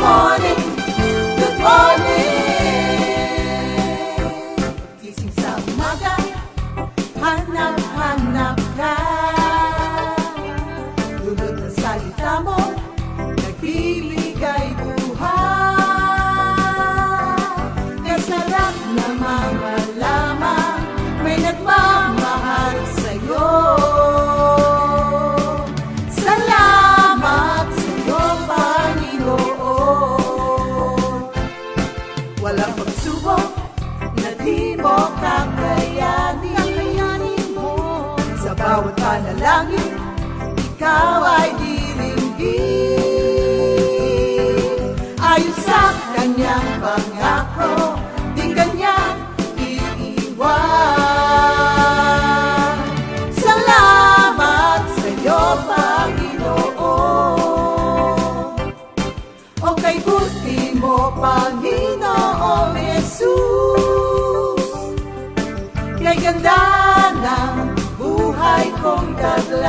morning, good morning. Gising sa umaga, hanap-hanap ka. Dulot ng salita mo, nagbibigay buhay. Kasarap na mga lamang, may nagmamahal sa'yo. Salamat sa'yo, Panginoon. Walang pagsubok na di mo kakayanin mo. Sa bawat panalangin, ikaw ay diringgin. Ayon sa kanyang pangako, di kanya iiwan. Salamat sa'yo, Panginoon. O kay buti mo, Panginoong Jesus. Kay ganda ng buhay kong taglay.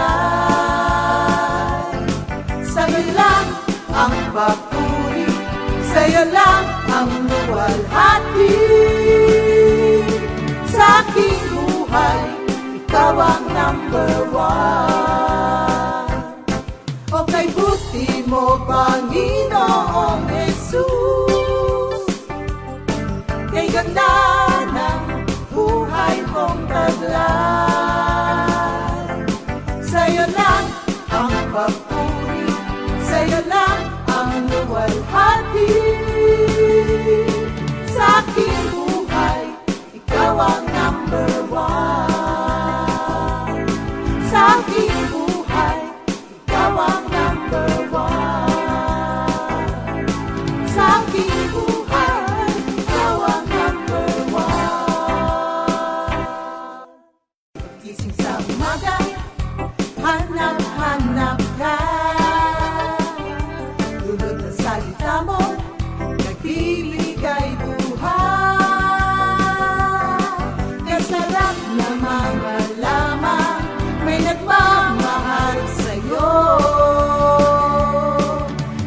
Sa'yo lang ang papuri, sa'yo lang ang luwalhati. Sa aking buhay, ikaw ang number one. O kay buti mo, Panginoong Jesus. Kay ganda ng buhay kong taglay. Sa'yo lang ang papuri, sa'yo lang ang luwalhati. Sa aking buhay, ikaw ang number one. Sa aking buhay, ikaw ang number one. Sa aking buhay, ikaw ang number one. Gising sa umaga, hanap-hanap ka. Dulot ng salita mo, nagbibigay buhay. Kasarap na mga lamang, may nagmamahal sa'yo.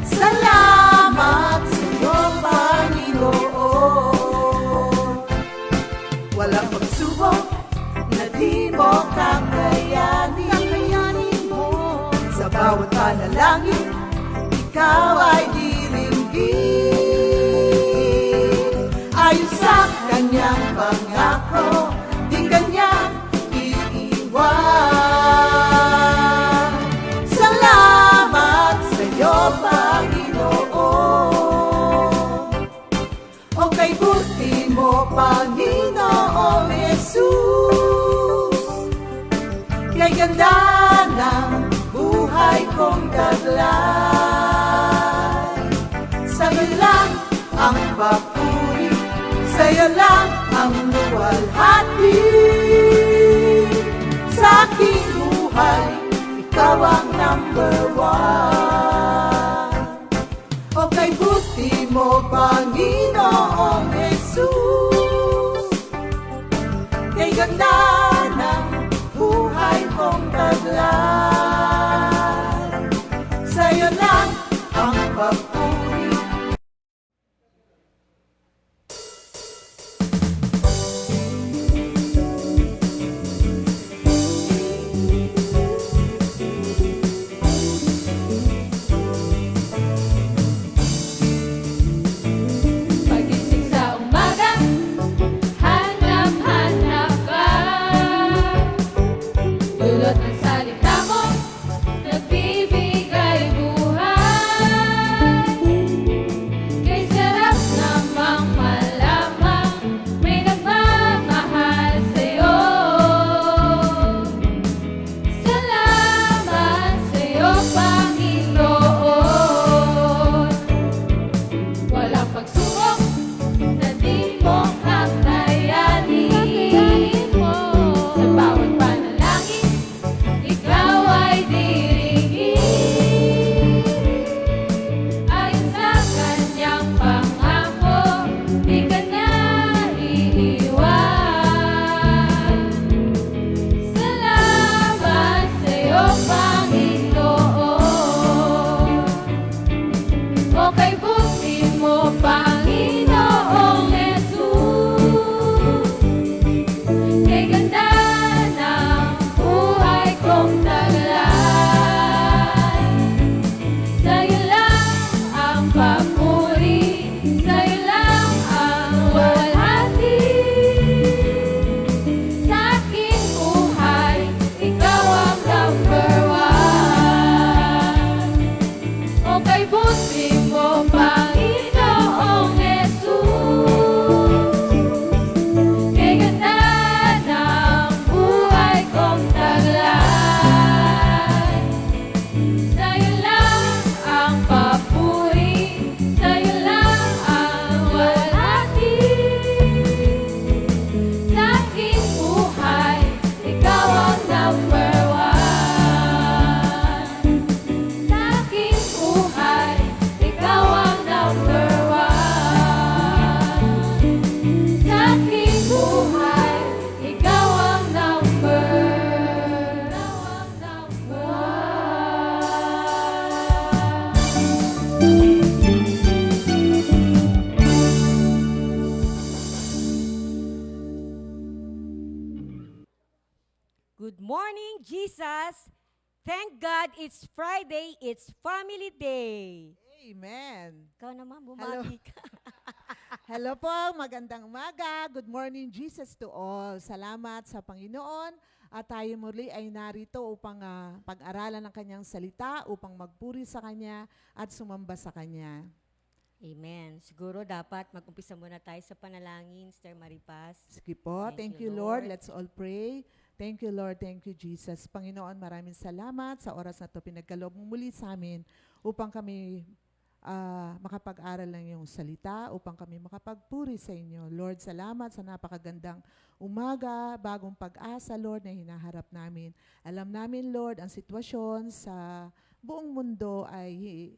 Salamat sa'yo, Panginoon. Walang pagsubok na di mo kakayanin mo. Sa bawat panalangin, ikaw ay diringgin. Ayon sa kanyang pangako, di kanya iiwan. Salamat sa'yo, Panginoon. O kay buti mo, Panginoong Jesus. Kay ganda ng buhay kong taglay. Sa'yo lang ang papuri, sa'yo lang ang luwalhati. Sa aking buhay, ikaw ang number one. O kay buti mo, Panginoong Jesus. Kay ganda ng buhay kong taglay. Sa'yo lang ang papuri. Pagising sa umaga, hanap-hanap ka. Dulot ng salita mo, nagbibigay buhay. Kay sarap namang malamang, may nagmamahal sa'yo. Salamat sa'yo, Panginoon. Walang pagsubok na di mo kakayanin mo. Sa bawat panalangin, ikaw ay diringgin. Ayon sa kanyang pangako, di ka na iiwan. Salamat sa'yo, Panginoon. O kay buti mo, Panginoong Jesus. Kay ganda ng buhay kong taglay. Sa'yo lang ang papuri, sa'yo lang ang walhati. Sa aking buhay, ikaw ang number one. O kay buti mo, Panginoong Jesus. Kay ganda ng buhay kong taglay. Sa'yo lang ang papuri, sa'yo lang ang walhati. Sa aking buhay, ikaw ang number one. Sa aking buhay, ikaw ang number one. Sa aking buhay, ikaw ang number one. Good morning, Jesus. Thank God it's Friday, it's Family Day. Amen. Ikaw naman, bumati ka. Hello po, magandang umaga. Good morning, Jesus to all. Salamat sa Panginoon. At tayo muli ay narito upang pag-aralan ng kanyang salita, upang magpuri sa kanya at sumamba sa kanya. Amen. Siguro dapat mag-umpisa muna tayo sa panalangin, Sister Maripas. Sige po. Thank Thank you, you, Lord. Lord. Let's all pray. Thank you, Lord. Thank you, Jesus. Panginoon, maraming salamat sa oras na ito. Pinagkaloob mo muli sa amin upang kami makapag-aral ng iyong salita, upang kami makapagpuri sa inyo. Lord, salamat sa napakagandang umaga, bagong pag-asa, Lord, na hinaharap namin. Alam namin, Lord, ang sitwasyon sa buong mundo ay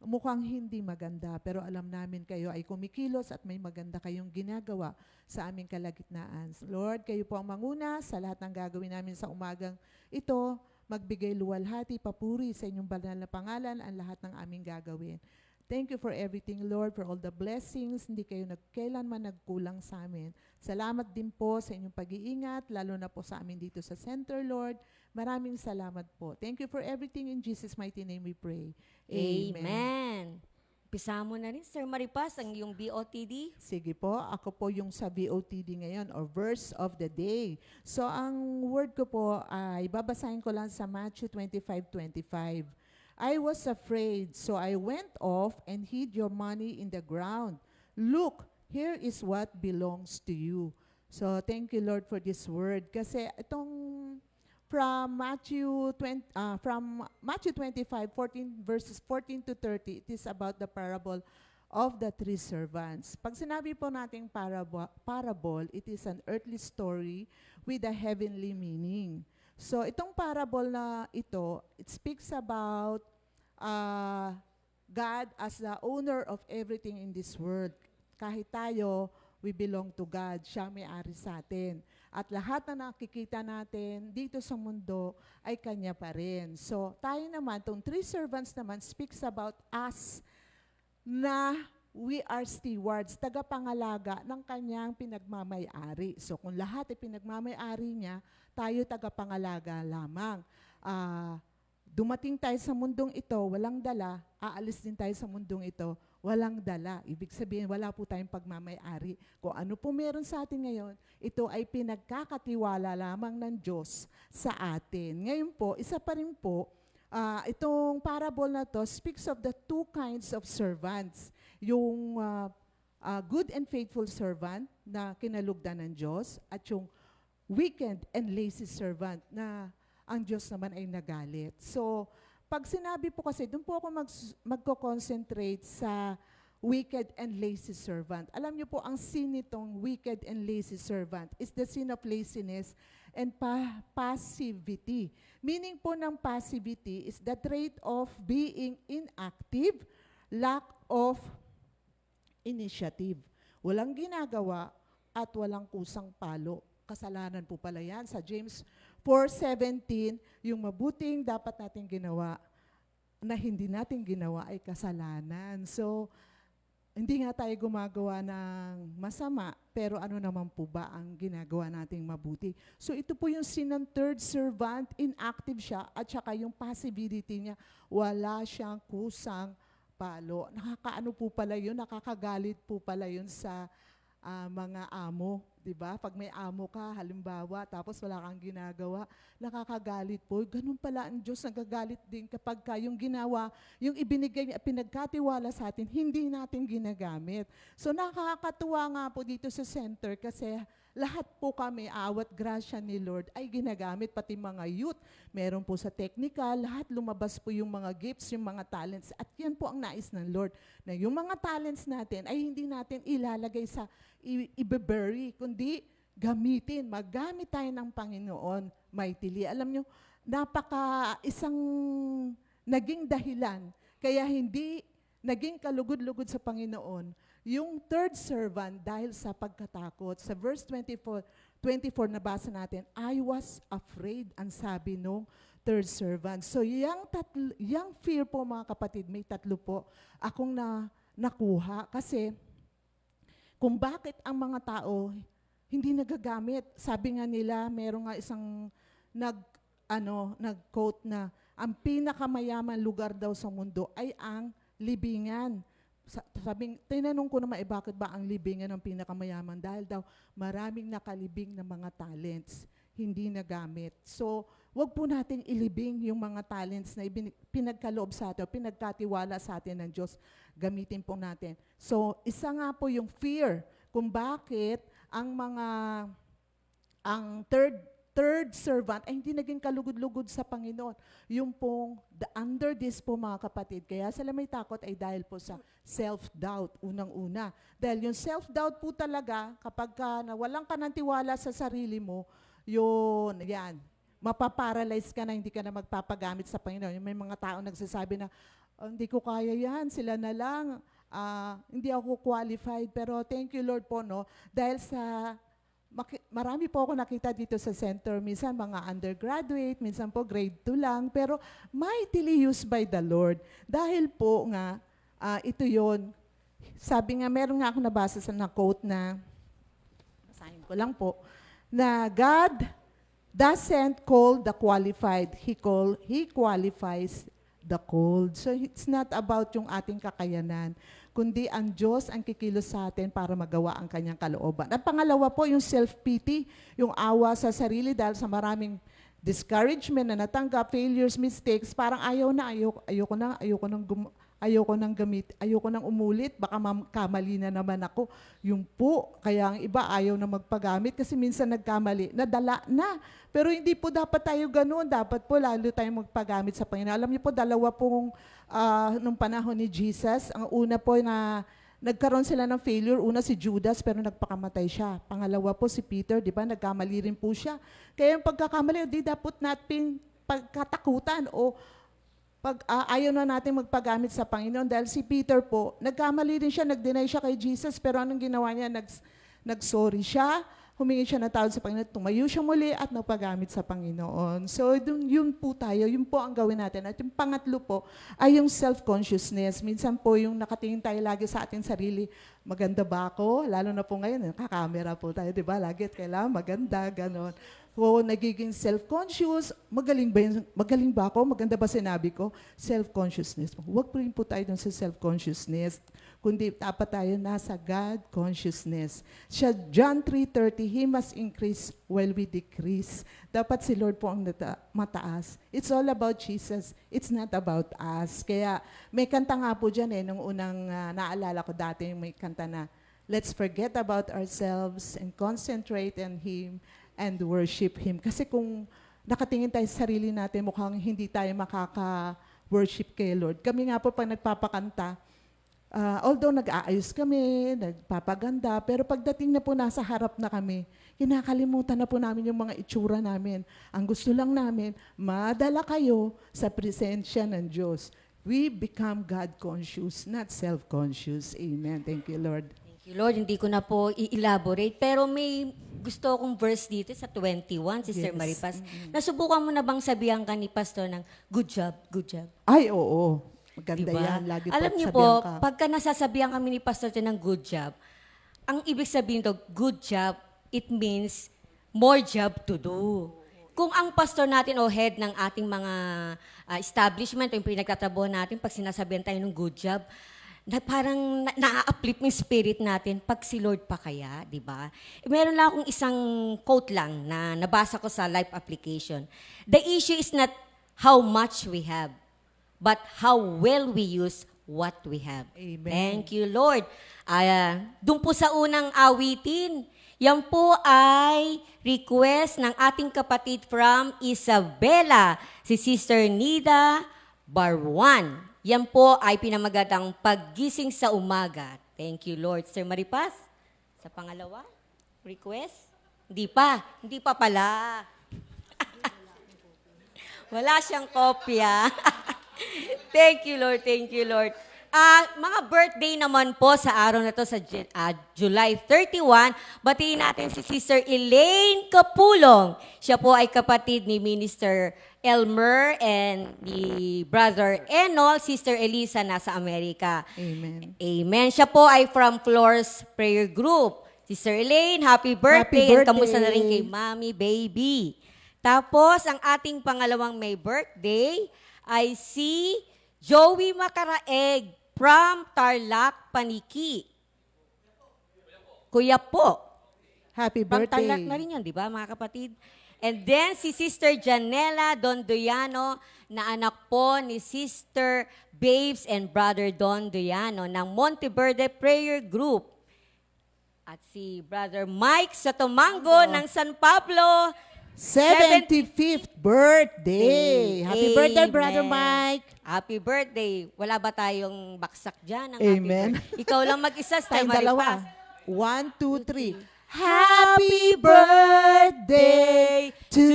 mukhang hindi maganda, pero alam namin kayo ay kumikilos at may maganda kayong ginagawa sa aming kalagitnaan. Lord, kayo po ang manguna sa lahat ng gagawin namin sa umagang ito. Magbigay luwalhati, papuri sa inyong banal na pangalan ang lahat ng aming gagawin. Thank you for everything, Lord, for all the blessings. Hindi kayo kailanman nagkulang sa amin. Salamat din po sa inyong pag-iingat, lalo na po sa amin dito sa center, Lord. Maraming salamat po. Thank you for everything. In Jesus' mighty name we pray. Amen. Umpisa mo na rin, Sister Maripas, ang iyong BOTD. Sige po, ako po yung sa VOTD ngayon, or verse of the day. So, ang word ko po ay babasahin ko lang sa Matthew 25:25. I was afraid, so I went off and hid your money in the ground. Look, here is what belongs to you. So, thank you, Lord, for this word. Kasi itong from Matthew 25:14 verses 14 to 30, it is about the parable of the three servants. Pag sinabi po nating parable, it is an earthly story with a heavenly meaning. So itong parable na ito, it speaks about God as the owner of everything in this world. Kahit tayo, we belong to God. Siya may-ari sa atin. At lahat na nakikita natin dito sa mundo ay Kanya pa rin. So tayo naman, itong three servants naman speaks about us na we are stewards, tagapangalaga ng Kanyang pinagmamay-ari. So kung lahat ay pinagmamay-ari niya, tayo tagapangalaga lamang. Dumating tayo sa mundong ito, walang dala, aalis din tayo sa mundong ito, walang dala. Ibig sabihin, wala po tayong pagmamay-ari. Kung ano po meron sa atin ngayon, ito ay pinagkakatiwala lamang ng Diyos sa atin. Ngayon po, isa pa rin po, itong parable na to speaks of the two kinds of servants. Yung good and faithful servant na kinalugdan ng Diyos at yung wicked and lazy servant na ang Diyos naman ay nagalit. So, pag sinabi po kasi, doon po ako magko-concentrate sa wicked and lazy servant. Alam niyo po, ang sin nitong wicked and lazy servant is the sin of laziness and passivity. Meaning po ng passivity is the trait of being inactive, lack of initiative. Walang ginagawa at walang kusang palo. Kasalanan po pala yan. Sa James 4:17, yung mabuting dapat natin ginawa na hindi natin ginawa ay kasalanan. So, hindi nga tayo gumagawa ng masama, pero ano naman po ba ang ginagawa nating mabuti? So ito po yung sin ng third servant, inactive siya, at saka yung passivity niya, wala siyang kusang palo. Nakakaano po pala yun, nakakagalit po pala yun sa mga amo, 'di ba? Pag may amo ka, halimbawa, tapos wala kang ginagawa, nakakagalit po. Ganun pala ang Diyos, nagagalit din kapag yung ginawa, yung ibinigay niya, pinagkatiwala sa atin, hindi natin ginagamit. So nakakatuwa nga po dito sa center kasi lahat po kami, awat grasya ni Lord, ay ginagamit, pati mga youth. Meron po sa technical, lahat lumabas po yung mga gifts, yung mga talents. At yan po ang nais ng Lord, na yung mga talents natin ay hindi natin ilalagay sa i-bury, kundi gamitin, magamit tayo ng Panginoon mightily. Alam nyo, isang naging dahilan, kaya hindi naging kalugod-lugod sa Panginoon, yung third servant dahil sa pagkatakot. Sa verse 24 nabasa natin, I was afraid, ang sabi nung third servant. So yung fear po mga kapatid, may tatlo po akong nakuha. Kasi kung bakit ang mga tao hindi nagagamit. Sabi nga nila, meron nga isang nag-quote na ang pinakamayaman lugar daw sa mundo ay ang libingan. Tinanong ko naman, bakit ba ang libingan ang pinakamayaman? Dahil daw maraming nakalibing na mga talents, hindi nagamit. So, wag po natin ilibing yung mga talents na pinagkaloob sa atin, pinagkatiwala sa atin ng Diyos, gamitin po natin. So, isa nga po yung fear kung bakit ang third servant ay hindi naging kalugod-lugod sa Panginoon. Yung pong, under this po mga kapatid, kaya sila may takot ay dahil po sa self-doubt, unang-una. Dahil yung self-doubt po talaga, kapag nawalan ka ng tiwala sa sarili mo, yan, mapaparalyze ka na, hindi ka na magpapagamit sa Panginoon. Yung may mga tao nagsasabi na, hindi ko kaya yan, sila na lang, hindi ako qualified, pero thank you Lord po, no? Dahil sa marami po ako nakita dito sa center, minsan mga undergraduate, minsan po grade 2 lang, pero mightily used by the Lord. Dahil po nga, ito yon. Sabi nga, meron nga ako nabasa na quote na, basahin ko lang po, na God doesn't call the qualified, He qualifies the called. So it's not about yung ating kakayanan, kundi ang Diyos ang kikilos sa atin para magawa ang kanyang kalooban. At pangalawa po, yung self-pity, yung awa sa sarili dahil sa maraming discouragement na natanggap, failures, mistakes, parang ayoko nang umulit, baka kamali na naman ako. Yung po, kaya ang iba ayaw na magpagamit kasi minsan nagkamali, nadala na. Pero hindi po dapat tayo ganoon, dapat po lalo tayong magpagamit sa Panginoon. Alam niyo po, dalawa pong nung panahon ni Jesus, ang una po na nagkaroon sila ng failure, una si Judas pero nagpakamatay siya. Pangalawa po si Peter, di ba, nagkamali rin po siya. Kaya yung pagkakamali, di dapat natin pagkatakutan o ayaw na natin magpagamit sa Panginoon dahil si Peter po, nagkamali rin siya, nag-deny siya kay Jesus, pero anong ginawa niya? Nag-sorry siya, humingi siya ng tawad sa Panginoon, tumayo siya muli at nagpagamit sa Panginoon. So, yun po tayo, yun po ang gawin natin. At yung pangatlo po ay yung self-consciousness. Minsan po yung nakatingin tayo lagi sa ating sarili, maganda ba ako? Lalo na po ngayon, nakakamera po tayo, di ba? Lagi kailangan maganda, ganon. O nagiging self-conscious, magaling ba ako? Maganda ba sinabi ko? Self-consciousness. Huwag po rin po tayo dun sa self-consciousness, kundi dapat tayo nasa God consciousness. John 3:30, He must increase while we decrease. Dapat si Lord po ang mataas. It's all about Jesus. It's not about us. Kaya may kanta nga po dyan nung unang naalala ko dati, may kanta na, let's forget about ourselves and concentrate on Him and worship Him. Kasi kung nakatingin tayo sa sarili natin, mukhang hindi tayo makaka-worship kay Lord. Kami nga po pag nagpapakanta, although nag-aayos kami, nagpapaganda, pero pagdating na po nasa harap na kami, kinakalimutan na po namin yung mga itsura namin. Ang gusto lang namin, madala kayo sa presensya ng Diyos. We become God-conscious, not self-conscious. Amen. Thank you, Lord. Thank you, Lord. Hindi ko na po i-elaborate, pero may gusto akong verse dito sa 21, Sister Yes. Maripas. Nasubukan mo na bang sabihan ka ni Pastor ng good job, good job? Ay, oo. Maganda Diba? yan. Lagi Alam niyo pagsabihan po, ka. pagka nasasabihan kami ni Pastor Jen ng good job, ang ibig sabihin to, good job, it means more job to do. Kung ang pastor natin o head ng ating mga establishment o yung pinagtatrabaho natin, pag sinasabihan tayo ng good job, na parang na-uplift yung spirit natin pag si Lord pa kaya, di ba? Meron lang akong isang quote lang na nabasa ko sa life application. The issue is not how much we have, but how well we use what we have. Amen. Thank you, Lord. Doon po sa unang awitin, yan po ay request ng ating kapatid from Isabela, si Sister Nida Barwan. Yan po ay pinamagatang paggising sa umaga. Thank you, Lord. Sir Maripas, sa pangalawa, request? Hindi pa pala. Wala siyang kopya. Thank you, Lord. Thank you, Lord. Mga birthday naman po sa araw na to sa July 31, batiin natin si Sister Elaine Capulong. Siya po ay kapatid ni Minister Elmer and ni Brother Enol, Sister Elisa nasa Amerika. Amen. Amen. Siya po ay from Floors Prayer Group. Sister Elaine, happy birthday. Happy And kamusta na rin birthday. kay Mommy, baby. Tapos, ang ating pangalawang may birthday ay si Joey Macaraeg from Tarlac, Paniki. Kuya po. Happy From birthday. Tarlac na rin yan, di ba, mga kapatid? And then, si Sister Janela Dondoyano, na anak po ni Sister Babes and Brother Dondoyano ng Monteverde Prayer Group. At si Brother Mike Sotomango ng San Pablo. 75th birthday. Happy birthday, Brother Amen. Mike. Happy birthday. Wala ba tayong baksak dyan? Ng Amen. Happy birthday? Ikaw lang mag-isa, Sister Tayong Maripas. dalawa. 1, 2, 3. Happy birthday to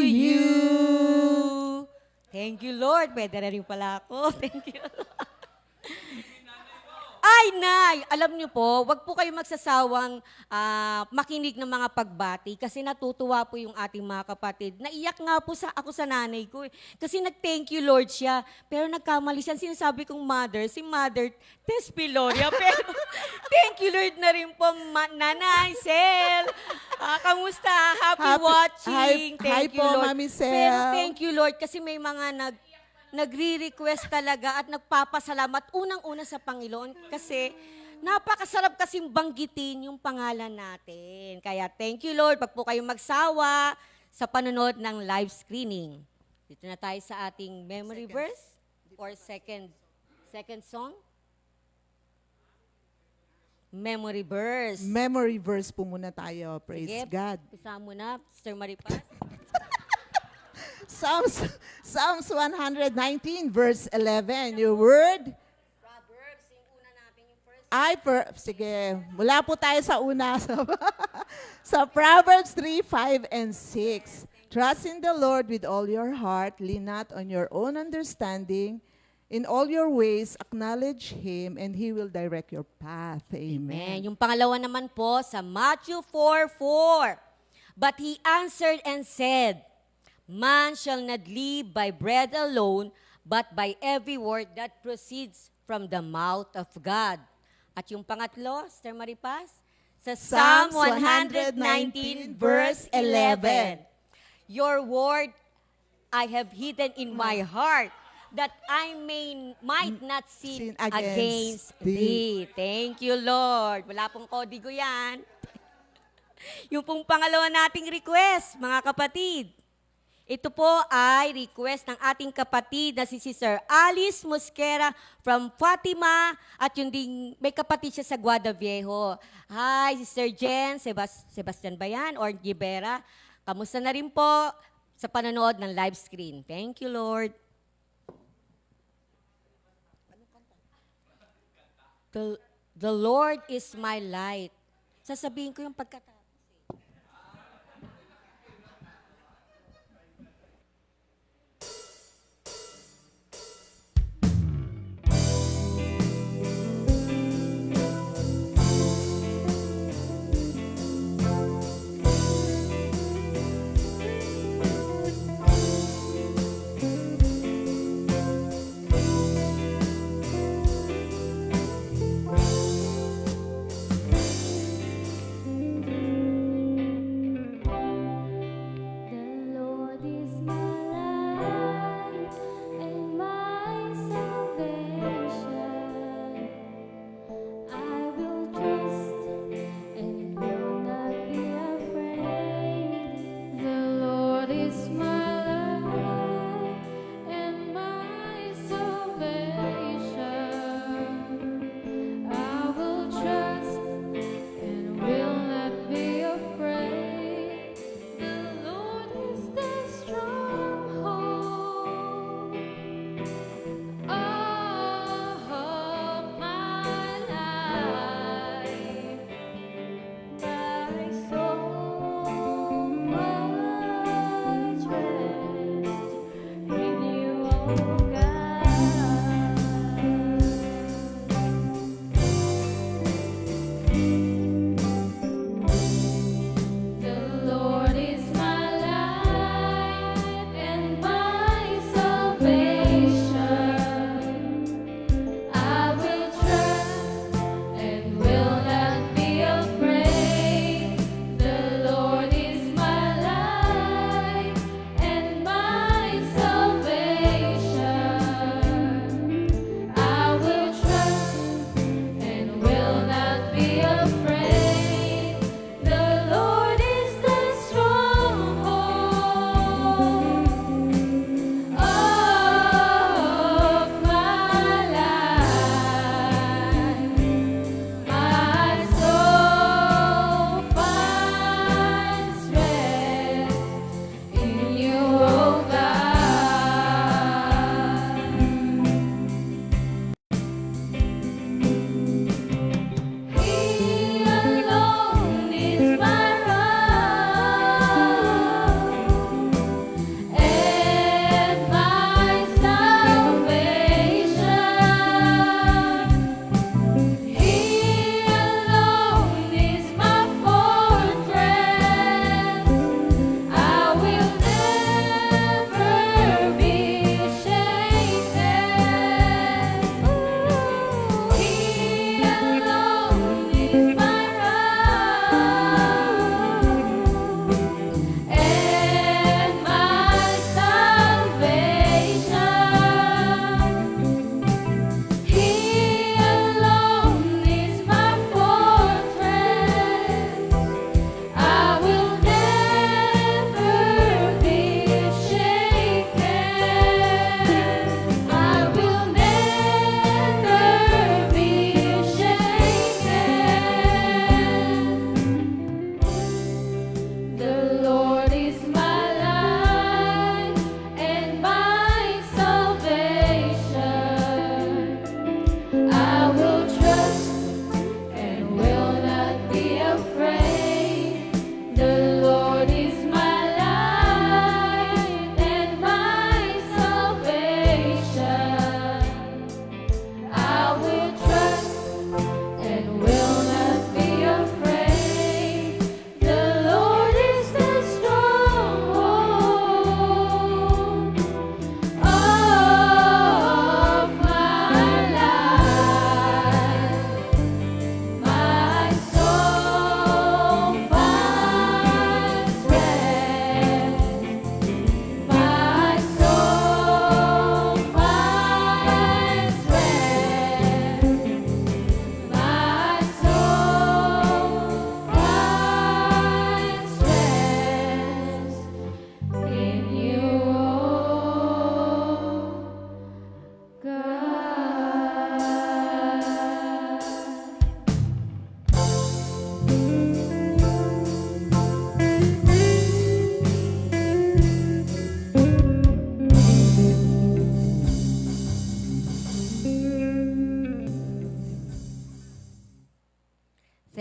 you. Thank you, Lord. Pwede na rin pala ako. Thank you. Ay, Nay! Alam niyo po, wag po kayo magsasawang makinig ng mga pagbati kasi natutuwa po yung ating mga kapatid. Naiyak nga po ako sa nanay ko. Kasi nag-thank you, Lord siya. Pero nagkamali siya. Sinasabi kong mother, si Mother Tess Piloria. Pero thank you, Lord na rin po, Nanay Sel. Kamusta? Happy watching. Hi Thank you, po, Lord. Mami Sel. Pero thank you, Lord, kasi may mga nagre-request talaga at nagpapasalamat unang-una sa Panginoon kasi napakasarap kasing banggitin yung pangalan natin. Kaya thank you, Lord. Pag po kayong magsawa sa panonood ng live screening. Dito na tayo sa ating memory verse or second song. Memory verse. Memory verse po muna tayo. Praise Sige, God. Pisa mo na, Sister Maripas. Psalms 119 verse 11. Your word. Proverbs, yung una natin yung first. Sige, mula po tayo sa una. Sa Proverbs 3, 5, and 6. Trust in the Lord with all your heart. Lean not on your own understanding. In all your ways, acknowledge Him, and He will direct your path. Amen. Amen. Yung pangalawa naman po sa Matthew 4:4. But he answered and said, Man shall not live by bread alone, but by every word that proceeds from the mouth of God. At yung pangatlo, Sister Maripas, sa Psalm 119 verse 11. Your word I have hidden in my heart, that I might not sin Sin against against thee. Thank you, Lord. Wala pong kodigo yan. Yung pong pangalawa nating request, mga kapatid. Ito po ay request ng ating kapatid na si Sister Alice Mosquera from Fatima at yung ding may kapatid siya sa Guadaviejo. Hi, Sister Jen, Sebastian ba yan? Or Gibera? Kamusta na rin po sa panonood ng live screen? Thank you, Lord. The Lord is my light. Sasabihin ko yung pagkatapos.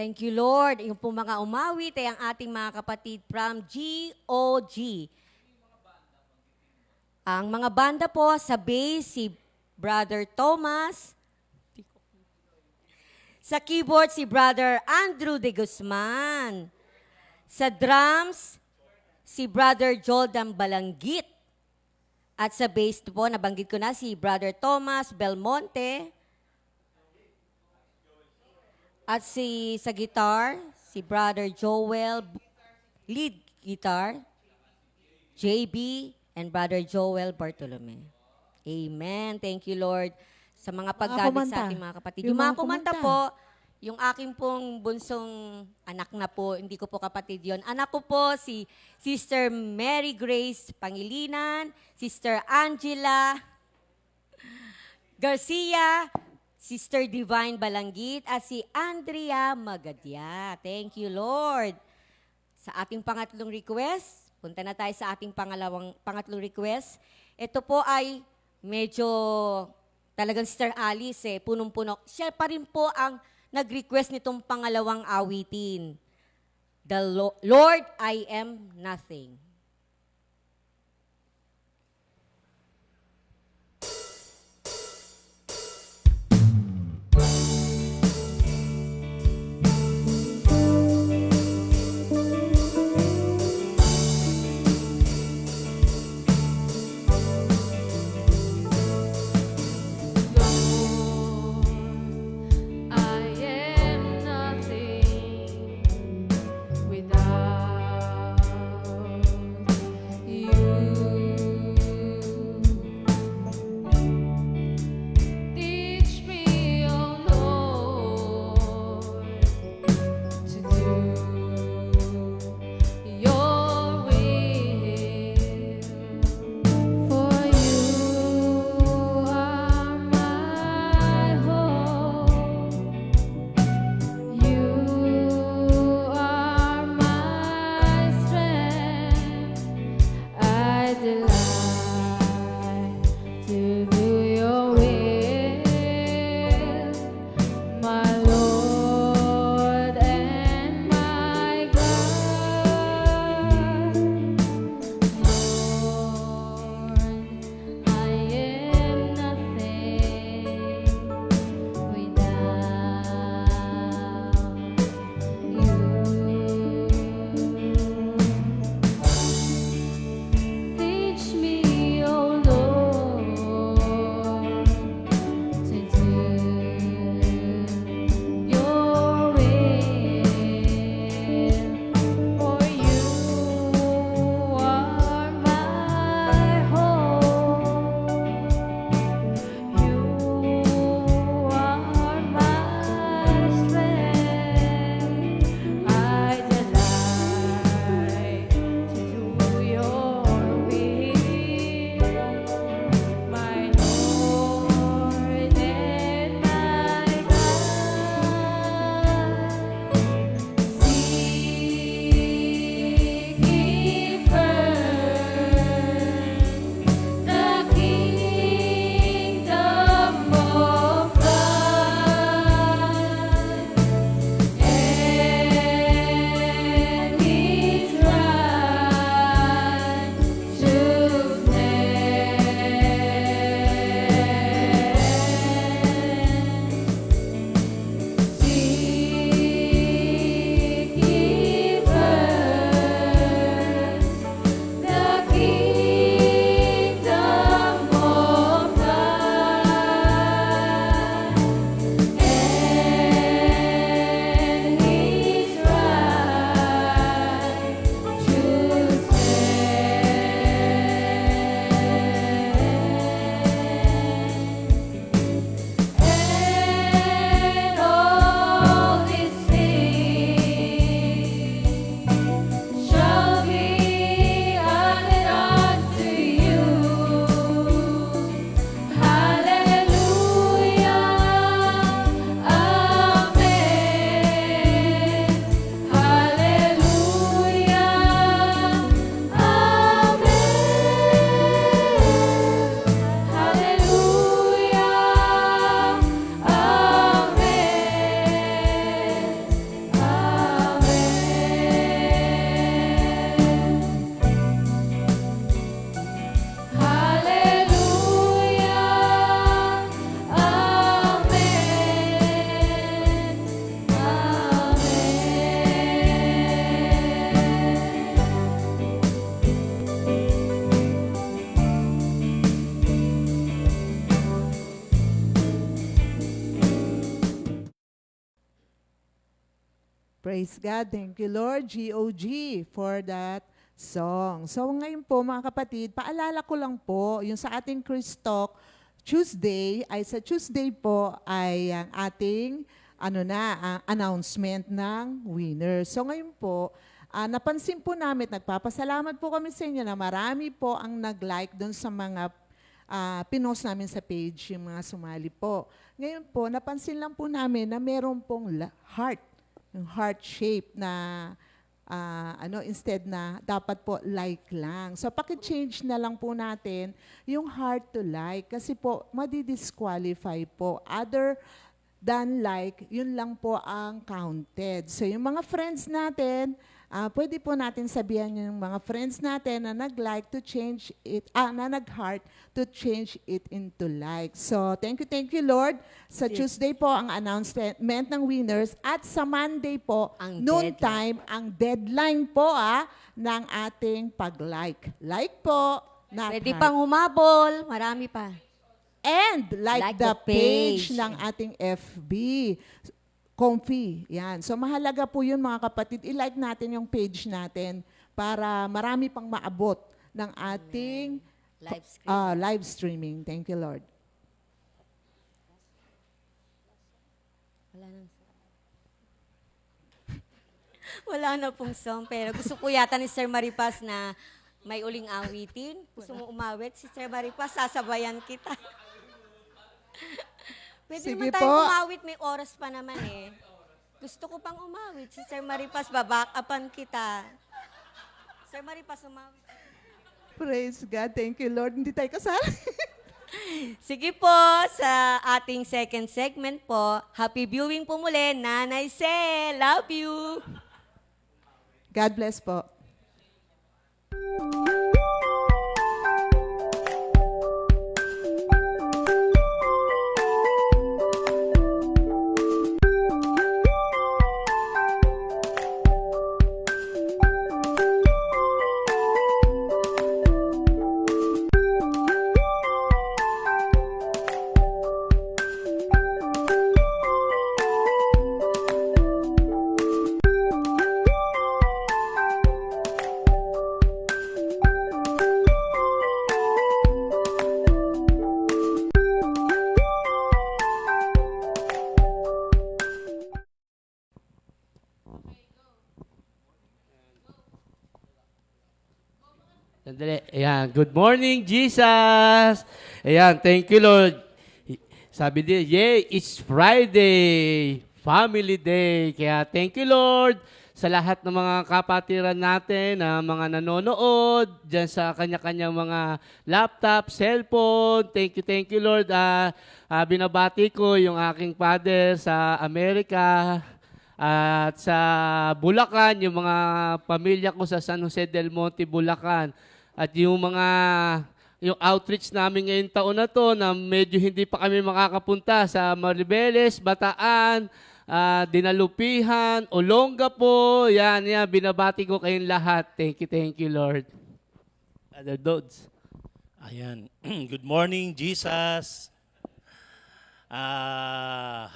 Thank you, Lord. Yung po mga umawit ay ang ating mga kapatid from GOG. Ang mga banda po sa bass, si Brother Thomas. Sa keyboard, si Brother Andrew de Guzman. Sa drums, si Brother Jordan Balanggit. At sa bass po, nabanggit ko na si Brother Thomas Belmonte. At sa guitar, si Brother Joel, lead guitar, JB, and Brother Joel Bartolome. Amen. Thank you, Lord, sa mga paggamit sa kumanta. ating mga kapatid. Yung Yung mga mga kumanta kumanta. po, yung aking pong bunsong anak na po, hindi ko po kapatid yon. Anak ko po si Sister Mary Grace Pangilinan, Sister Angela Garcia, Sister Divine Balanggit, at si Andrea Magadya. Thank you, Lord. Sa ating pangatlong request, punta na tayo sa ating pangatlong request. Ito po ay medyo talagang Sister Alice, punong-puno. Siya pa rin po ang nag-request nitong pangalawang awitin. The Lord, I Am Nothing. I am nothing without Praise God. Thank you, Lord, GOG, for that song. So ngayon po, mga kapatid, paalala ko lang po, yung sa ating Chris Talk Tuesday, ay sa Tuesday po ay ang ating announcement ng winner. So ngayon po, napansin po namin, nagpapasalamat po kami sa inyo na marami po ang nag-like doon sa mga pinost namin sa page, yung mga sumali po. Ngayon po, napansin lang po namin na meron pong heart, yung heart shape na instead na dapat po like lang. So paki-change na lang po natin yung heart to like kasi po madi-disqualify po. Other than like, yun lang po ang counted. So yung mga friends natin, pwede po natin sabihan yung mga friends natin na nag-like to change it, na nag-heart to change it into like. So, thank you, Lord. Sa Tuesday po ang announcement ng winners at sa Monday po, Ang noon deadline. time, ang deadline po ng ating pag-like. Like po, not Pwede heart. pang humabol, marami pa. And like Like the the page page. ng ating FB. Comfy. Yan. So mahalaga po yun mga kapatid. I-like natin yung page natin para marami pang maabot ng ating Live stream. live streaming. Thank you, Lord. Wala na. Wala na pong song, pero gusto po yata ni Sir Maripas na may uling awitin. Gusto mo umawit? Si Sir Maripas, sasabayan kita. Pwede Sige naman tayo po. umawit, may oras pa naman eh. Gusto ko pang umawit. Si Sir Maripas, babackupan kita. Sir Maripas, umawit. Praise God. Thank you, Lord. Hindi tayo kasali. Sige po, sa ating second segment po, happy viewing po muli, Nanay Se. Love you. God bless po. Sandali. Ayan. Good morning, Jesus. Ayan. Thank you, Lord. Sabi din, yay, it's Friday. Family Day. Kaya thank you, Lord, sa lahat ng mga kapatiran natin, na mga nanonood dyan sa kanya-kanyang mga laptop, cellphone. Thank you, Lord. Binabati ko yung aking father sa Amerika at sa Bulacan, yung mga pamilya ko sa San Jose del Monte, Bulacan. At yung outreach namin ngayong taon na to na medyo hindi pa kami makakapunta sa Maribeles, Bataan, Dinalupihan, Olongapo. Yan, binabati ko kayong lahat. Thank you, Lord. Other Dods. Ayan. Good morning, Jesus.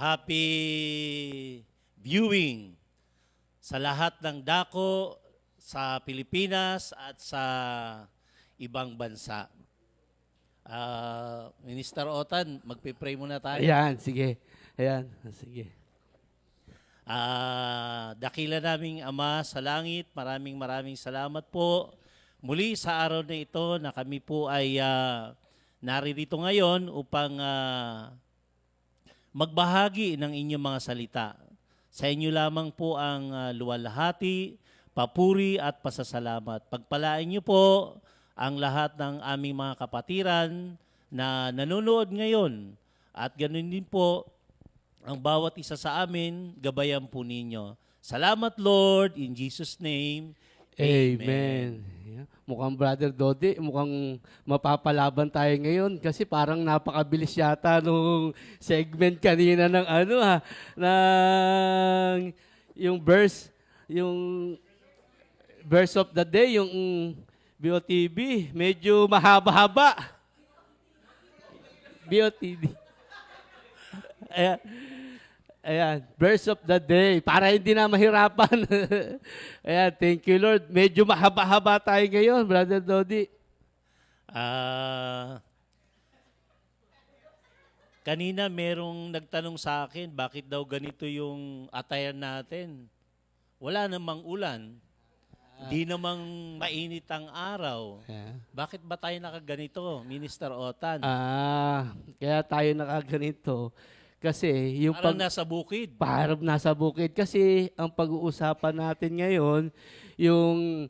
Happy viewing sa lahat ng dako sa Pilipinas at sa ibang bansa. Minister Otan, magpipray muna tayo. Ayan, sige. Ayan, sige. Dakila naming Ama sa langit, maraming salamat po muli sa araw na ito na kami po ay naririto ngayon upang magbahagi ng inyong mga salita. Sa inyo lamang po ang luwalhati, papuri at pasasalamat. Pagpalain niyo po ang lahat ng aming mga kapatiran na nanonood ngayon at ganun din po ang bawat isa sa amin, gabayan po ninyo. Salamat, Lord, in Jesus' name. Amen. Yeah. Mukhang Brother Dodi, mukhang mapapalaban tayo ngayon kasi parang napakabilis yata nung segment kanina ng ng yung verse of the day, yung BOTB, medyo mahaba-haba. BOTB. Ayan, verse of the day. Para hindi na mahirapan. Ayan, thank you Lord. Medyo mahaba-haba tayo ngayon, Brother Dodi. Kanina merong nagtanong sa akin, bakit daw ganito yung attire natin? Wala namang ulan. Di namang mainit ang araw. Ayan. Bakit ba tayo nakaganito, Minister Otan? Kaya tayo nakaganito. Kasi yung Parang nasa bukid. parang nasa bukid. Kasi ang pag-uusapan natin ngayon, yung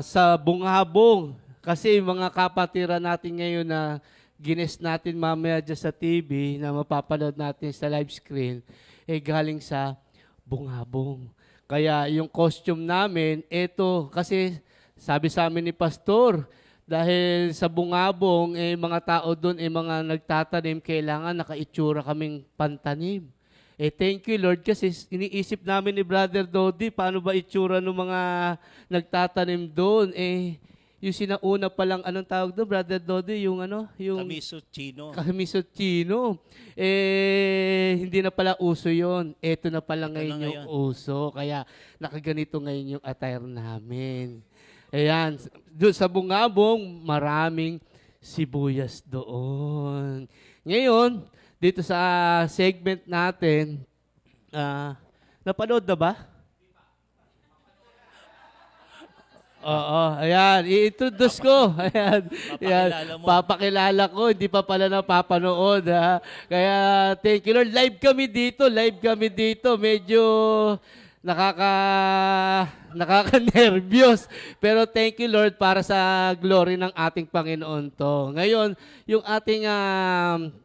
sa bungabong. Kasi yung mga kapatiran natin ngayon na gines natin mamaya dyan sa TV na mapapanood natin sa live screen, galing sa bungabong. Kaya yung costume namin, eto, kasi sabi sa amin ni Pastor, dahil sa bungabong, mga tao doon, mga nagtatanim, kailangan nakaitsura kaming pantanim. Thank you Lord, kasi iniisip namin ni Brother Dodi, paano ba itsura ng mga nagtatanim doon? Yung sinauna pa lang, anong tawag doon, Brother Dodi? Yung yung Kamiso Chino. Kamisotino. Hindi na pala uso yon. Ito na pala ngayon yung uso. Kaya nakaganito ngayon yung attire namin. Ayan, doon sa bungabong, maraming sibuyas doon. Ngayon, dito sa segment natin, napanood na ba? Oo, ayan, i-introduce ko. Ayan, Papakilala mo. papakilala ko, hindi pa pala napapanood. Ha? Kaya, thank you Lord. Live kami dito. Medyo nakaka-nervyos. Pero thank you Lord para sa glory ng ating Panginoon to. Ngayon, yung ating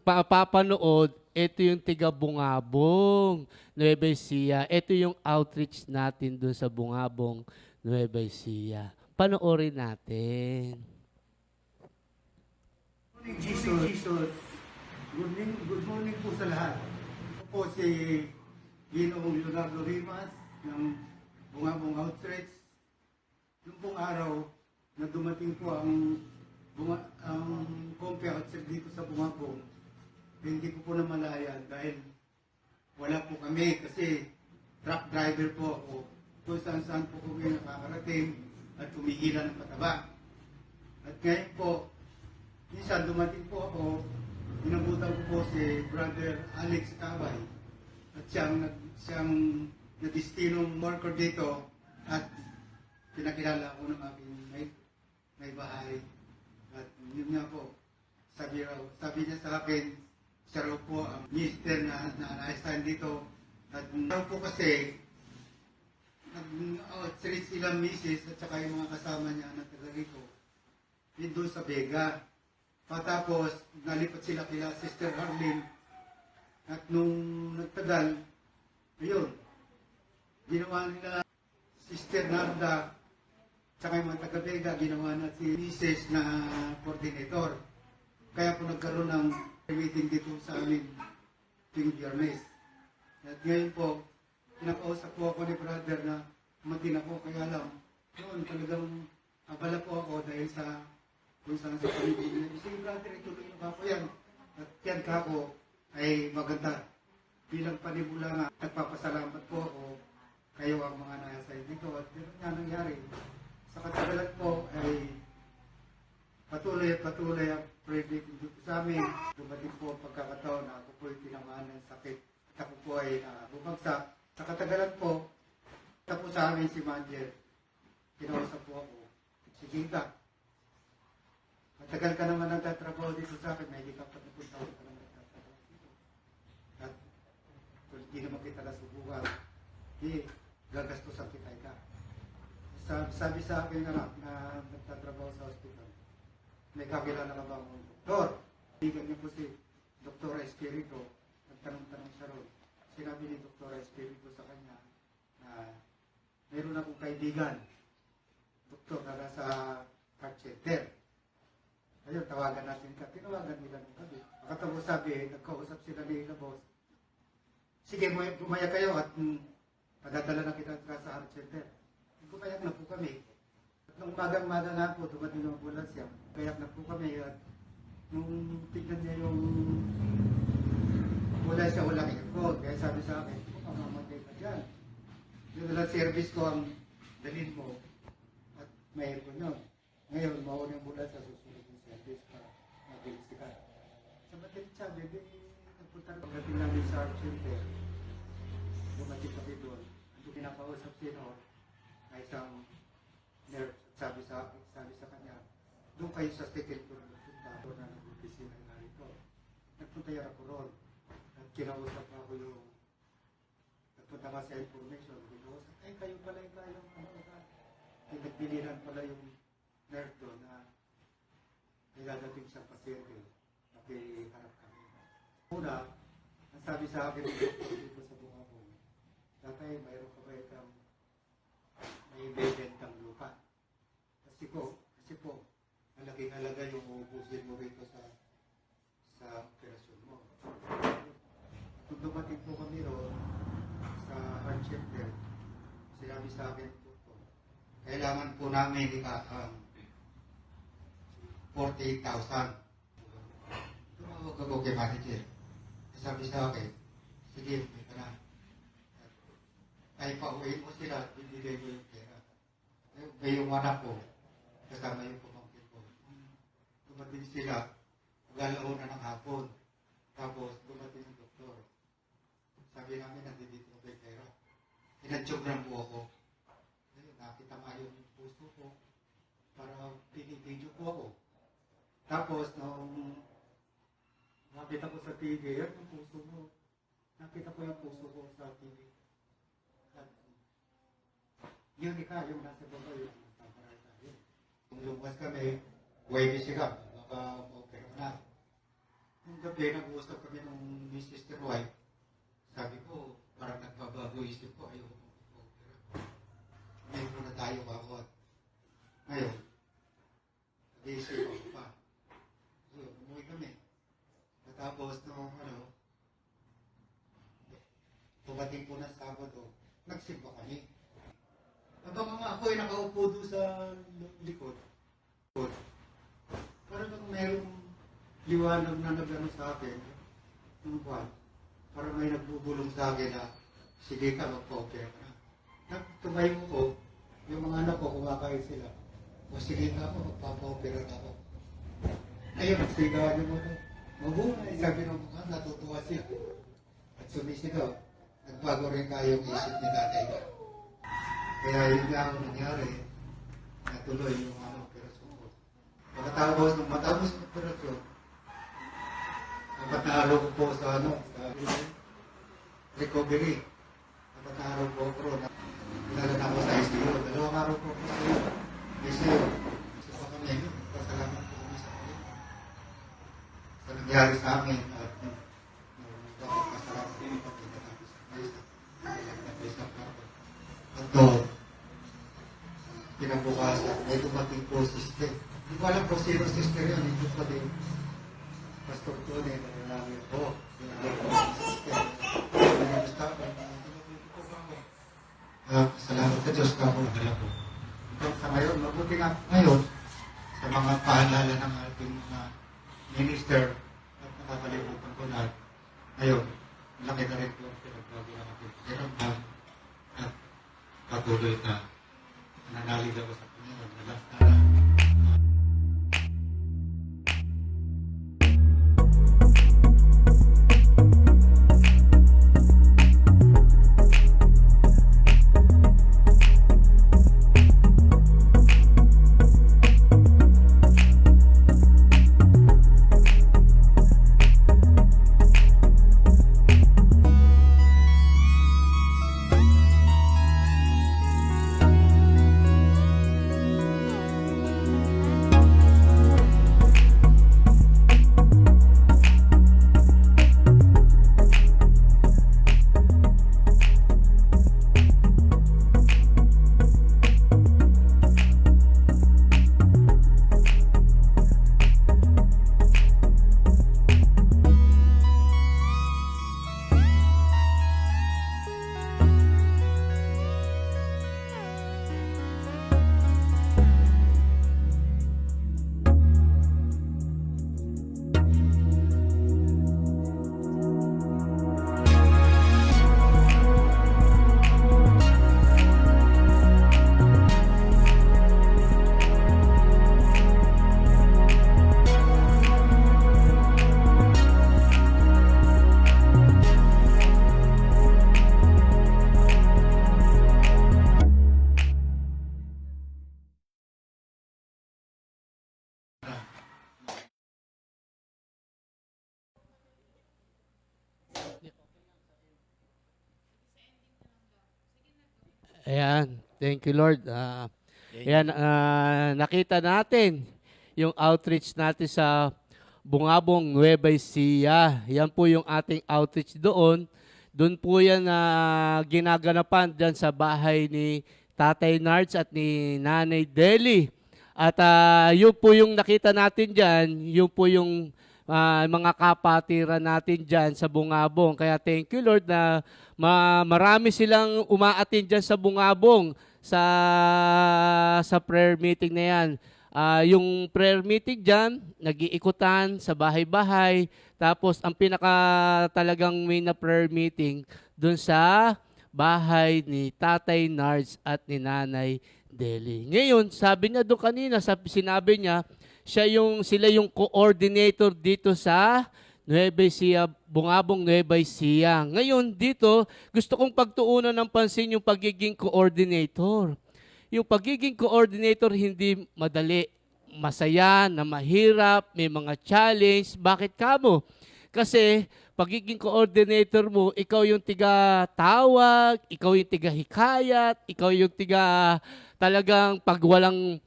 papanood, ito yung tiga Bungabong, Nueva Ecija. Ito yung outreach natin doon sa Bungabong, Nueva Ecija. Panoorin natin. Jesus. Good morning po sa lahat. Ako po si Ginoong Leonardo Rimas ng Bungabong Outreach. Noong pong araw na dumating po ang Compe Outreach dito sa Bungabong, hindi ko po namalayan dahil wala po kami kasi truck driver po ako. Kung saan po kami nakakarating at tumigila ng pataba. At ngayon po, minsan dumating po ako, inabutan ko po si Brother Alex Cabay at siyang na-destinong worker dito at pinakilala ko ng aking may bahay. At yun nga po, sabi niya sa akin, siya raw po ang minister na na-assign dito. At raw po kasi, sila misis at saka yung mga kasama niya na taga rito, yun doon sa Vega. Patapos, nalipat sila kila Sister Harlene. At nung nagtagal, ayun, ginawa nila Sister Narda, tsaka yung mga taga-Vega, ginawa na si Mrs. na coordinator. Kaya po nagkaroon ng meeting dito sa amin tuwing Biyernes. At ngayon po, pinakausap po ako ni brother na matin ako, kaya lang, noon talagang abala po ako dahil sa kung saan sa pamilya. Sige brother, ituloy yung ako yan. At yan ka ako ay maganda. Bilang panibula nga, nagpapasalamat po ako kayo ang mga nasa dito. At gano'n nga nangyari. Sa katagalan po ay patuloy ang predict dito sa amin. Dumating po ang pagkakataon na ako po ay tinamaan ng sakit. At ako po ay bumagsak. Sa katagalan po, tapos sa amin si Manger. Kinausap po ako. Sige ka. Matagal ka naman nagtatrabaho dito sa akin, may hindi ka pa napunta ka naman nagtatrabaho dito. At kung hindi naman kita nasubukan, gagastusan kita ka. Sabi sa akin na nagtatrabaho sa hospital, may kakilala ka bang doktor? Bigan niyo po si Dr. Espiritu, nagtanong-tanong siya ron. Sinabi ni Dr. Espiritu sa kanya na meron akong kaibigan, doktor na nasa heart center. Ayun, tawagan natin ka. Tinawagan nila ng gabi. Makatapos sabi, nagkausap sila ni boss. Sige, gumaya kayo at padadala na kita sa heart center. Gumayak na po kami. At nung magang-maga nga po, dumating yung ambulansya. Gayak na po kami at nung tignan niya yung wala siya walang aircon. Kaya sabi sa akin, mamamatay ka dyan. Yung walang service ko ang dalhin mo at may aircon yun. Ngayon, maunang mula sa susunod ng service para mabilis ka. Sa madalit sabi, nagpunta rin. Pagdating namin sa Art Center, dumating kami doon. Ang pinakausap sino ay isang nurse. Sabi sa kanya, doon kayo sa second floor nagpunta. Doon na nag-opisina na ito. Nagpunta yan ako roon. At kinausap ako yung nagpunta ka sa information. Kinausap, ay kayo pala yung kayong pinagbiliran pala yung nurse doon na niladating siyang pasyente. Nakiharap kami. Una, ang sabi sa akin ng doktor dito sa bunga ko, tatay, mayroon ka ba itang may bebentang lupa? Kasi po, malaking halaga yung uubusin mo rito sa operasyon mo. Kung dumating po kami roon sa heart center, sinabi sa akin po, kailangan po namin ikakang 48,000. Tumawag ako kay manager. Sabi sa akin, sige, may ka na. Ay, pauwiin mo sila, bibigay mo yung pera. Ay, yung anak ko, kasama yung pamangkin ko. Dumating sila, magalaon na ng hapon. Tapos, dumating yung doktor. Sabi namin, nandito ko kay pera. Inadyogram po ako. Ayun, nakita nga yung puso ko. Para pinibidyo po ako. Tapos, nung nakita ko sa TV, yan yung puso mo. Nakita ko yung puso ko sa TV. At yun yung nasa baba yung tamaray tayo. Kung lumabas kami, wave siya, baka opera na. Nung gabi, nag-uusap kami ng Miss Sister Wife. Sabi ko, parang nagbabago isip ko, ayaw ko mag-opera. Ngayon muna tayo kakot. Ngayon, nag-iisip ako pa. So, umuwi kami. Tapos, nung tumating po na Sabado, nagsimba kami. Habang nga ako ay nakaupo doon sa likod. Parang kung mayroong liwanag na nagano sa akin, ng buwan, parang may nagbubulong sa akin na, sige ka, magpa-opera ka na. Tumayo ko, yung mga anak ko, kumakain sila. O sige ka ako, magpapa-opera na ako. Ayun, nagsigawan yung mga. Mabuhay, sabi ng mga, natutuwa siya. At sumisigaw, nagbago rin kayong isip ni tatay ka. Kaya yun nga ang nangyari, natuloy yung operasyon ko. Pagkatapos, nung matapos ng operasyon, dapat naaraw ko po sa recovery. Dapat naaraw po ako na pinalan ako sa ICU. 2 araw po ako sa ICU. Isa pa kami, pasalamat po kami sa kanya. Sa nangyari sa amin at dapat pasalamat din po pagkatapos sa Christ. At doon, kinabukasan, may dumating po sister. Hindi ko alam po sino sister yun. Ito pa din. Pastor Tony, namin po. Pinagay po ang sister. Basta ako, tinutupo ko ako. Salamat sa Diyos ka po. Nagala po. Sa ngayon, mabuti nga ngayon, sa mga paalala ng ating mga minister at nakakalimutan ko na ngayon, laki na rin po ang pinagbago ng ating pakiramdam at patuloy na nanalig ako sa Panginoon na last Ayan. Thank you, Lord. Ayan, nakita natin yung outreach natin sa Bungabong, Nueva Ecija. Yan po yung ating outreach doon. Doon po yan ginaganapan dyan sa bahay ni Tatay Nards at ni Nanay Deli. At yun po yung nakita natin dyan, yun po yung mga kapatiran natin dyan sa Bungabong. Kaya thank you, Lord, na marami silang umaattend dyan sa Bungabong sa prayer meeting na yan. Yung prayer meeting dyan, nag-iikutan sa bahay-bahay. Tapos, ang pinaka talagang main na prayer meeting, dun sa bahay ni Tatay Nards at ni Nanay Deli. Ngayon, sabi niya doon kanina, sinabi niya, sila yung coordinator dito sa Nueva Ecija, Bungabong, Nueva Ecija. Ngayon, dito, gusto kong pagtuunan ng pansin yung pagiging coordinator. Yung pagiging coordinator hindi madali, masaya, na mahirap, may mga challenge. Bakit kamo? Kasi pagiging coordinator mo, ikaw yung tiga-tawag, ikaw yung tiga-hikayat, ikaw yung talagang pag walang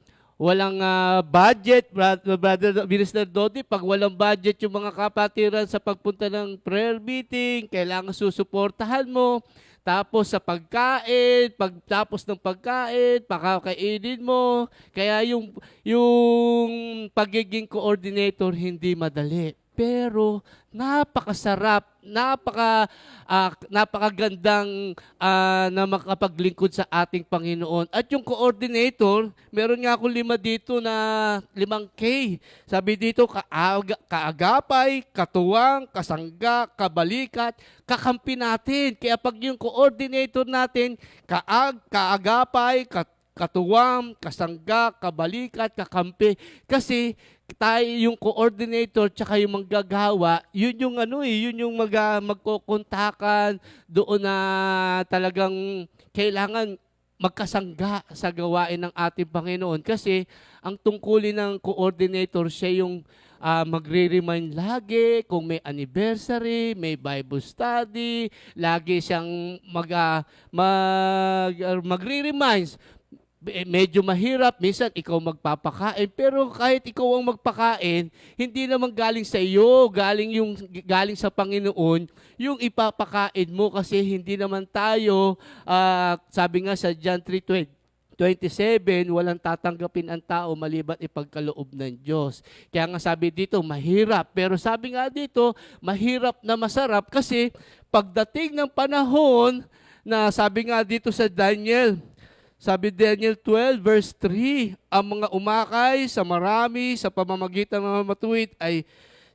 budget, Brother Minister Dodi, pag walang budget yung mga kapatiran sa pagpunta ng prayer meeting, kailangan susuportahan mo. Tapos sa pagkain, pagtapos ng pagkain, pakakainin mo. Kaya yung pagiging coordinator hindi madali. Pero napakasarap, napakagandang na makapaglingkod sa ating Panginoon. At yung coordinator, meron nga ako 5 dito na 5K. Sabi dito, kaagapay, katuwang, kasangga, kabalikat, kakampi natin. Kaya pag yung coordinator natin, kaagapay, katuwam, kasangga, kabalikat, kakampi. Kasi tayo yung coordinator tsaka yung manggagawa, yun yung yun yung magkokontakan doon na talagang kailangan magkasangga sa gawain ng ating Panginoon. Kasi ang tungkulin ng coordinator, siya yung magre-remind lagi kung may anniversary, may Bible study, lagi siyang magre-remind. Medyo mahirap, minsan ikaw magpapakain, pero kahit ikaw ang magpakain, hindi naman galing sa iyo, galing sa Panginoon, yung ipapakain mo kasi hindi naman tayo, sabi nga sa John 3:27, walang tatanggapin ang tao maliban ipagkaloob ng Diyos. Kaya nga sabi dito, mahirap. Pero sabi nga dito, mahirap na masarap kasi pagdating ng panahon na sabi nga dito sa Daniel 12 verse 3, ang mga umakay sa marami sa pamamagitan ng mga matuwid ay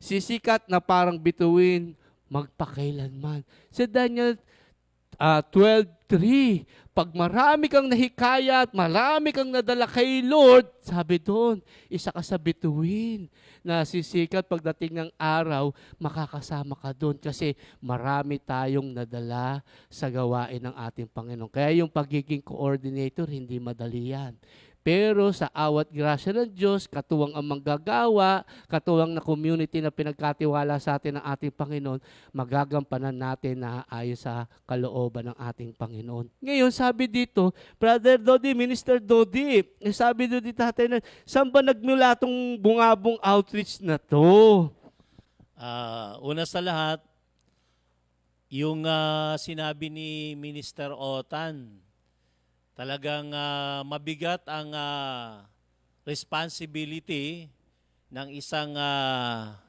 sisikat na parang bituin magpakailanman. Sa Daniel 12:3, pag marami kang nahikayat, marami kang nadala kay Lord, sabi doon, isa ka sa bituin na sisikat pagdating ng araw, makakasama ka doon kasi marami tayong nadala sa gawain ng ating Panginoon. Kaya yung pagiging coordinator, hindi madali yan. Pero sa awat grasya ng Diyos, katuwang ang manggagawa, katuwang na community na pinagkatiwala sa atin ng ating Panginoon, magagampanan natin na ayon sa kalooban ng ating Panginoon. Ngayon, sabi dito, Brother Dodi, Minister Dodi, sabi doon dito natin, saan ba nagmula itong Bungabong outreach na to? Una sa lahat, yung sinabi ni Minister Otan, talagang mabigat ang responsibility ng isang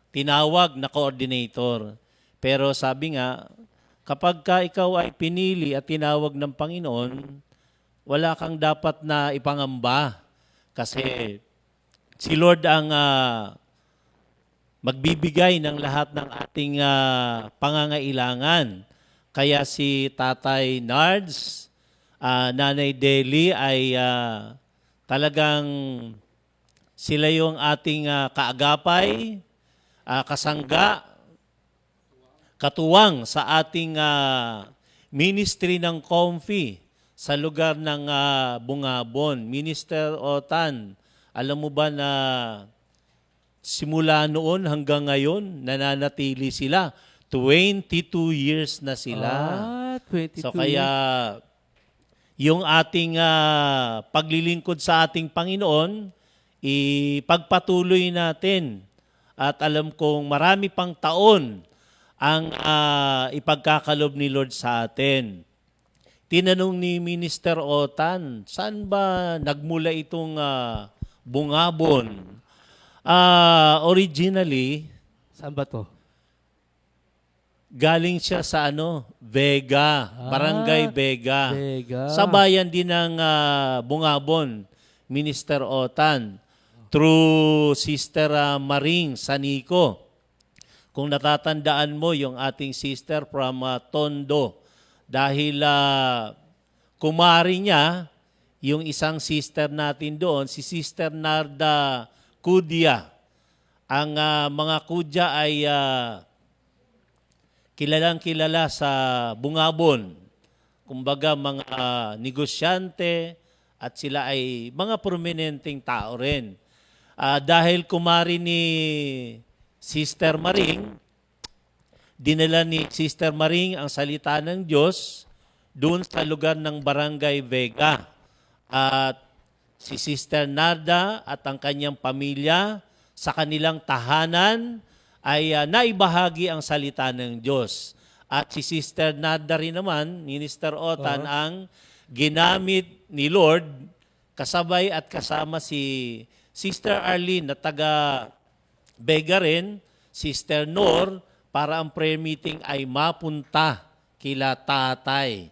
tinawag na coordinator. Pero sabi nga, kapag ikaw ay pinili at tinawag ng Panginoon, wala kang dapat na ipangamba. Kasi si Lord ang magbibigay ng lahat ng ating pangangailangan. Kaya si Tatay Nards, Nanay Deli ay talagang sila yung ating kaagapay, kasangga, katuwang sa ating ministry ng Comfy sa lugar ng Bungabon. Minister Otan, alam mo ba na simula noon hanggang ngayon, nananatili sila. 22 years na sila. 22 So kaya yung ating paglilingkod sa ating Panginoon, ipagpatuloy natin. At alam kong marami pang taon ang ipagkakalob ni Lord sa atin. Tinanong ni Minister Otan, saan ba nagmula itong bungabon? Originally, Saan ba to? galing siya sa Vega, Barangay Vega. Vega. Sa bayan din ng Bungabon, Minister Otan, through Sister Maring Sanico. Kung natatandaan mo yung ating sister from Tondo, dahil kumari niya, yung isang sister natin doon, si Sister Narda Kudya. Ang mga Kudya ay kilalang-kilala sa Bungabon. Kumbaga mga negosyante at sila ay mga prominenteng tao rin. Dahil kumari ni Sister Maring, dinala ni Sister Maring ang salita ng Diyos doon sa lugar ng Barangay Vega. At si Sister Narda at ang kanyang pamilya sa kanilang tahanan ay naibahagi ang salita ng Diyos. At si Sister Narda rin naman, Minister Otan, ang ginamit ni Lord kasabay at kasama si Sister Arlene na taga Vega rin, Sister Nor, para ang prayer meeting ay mapunta kila tatay.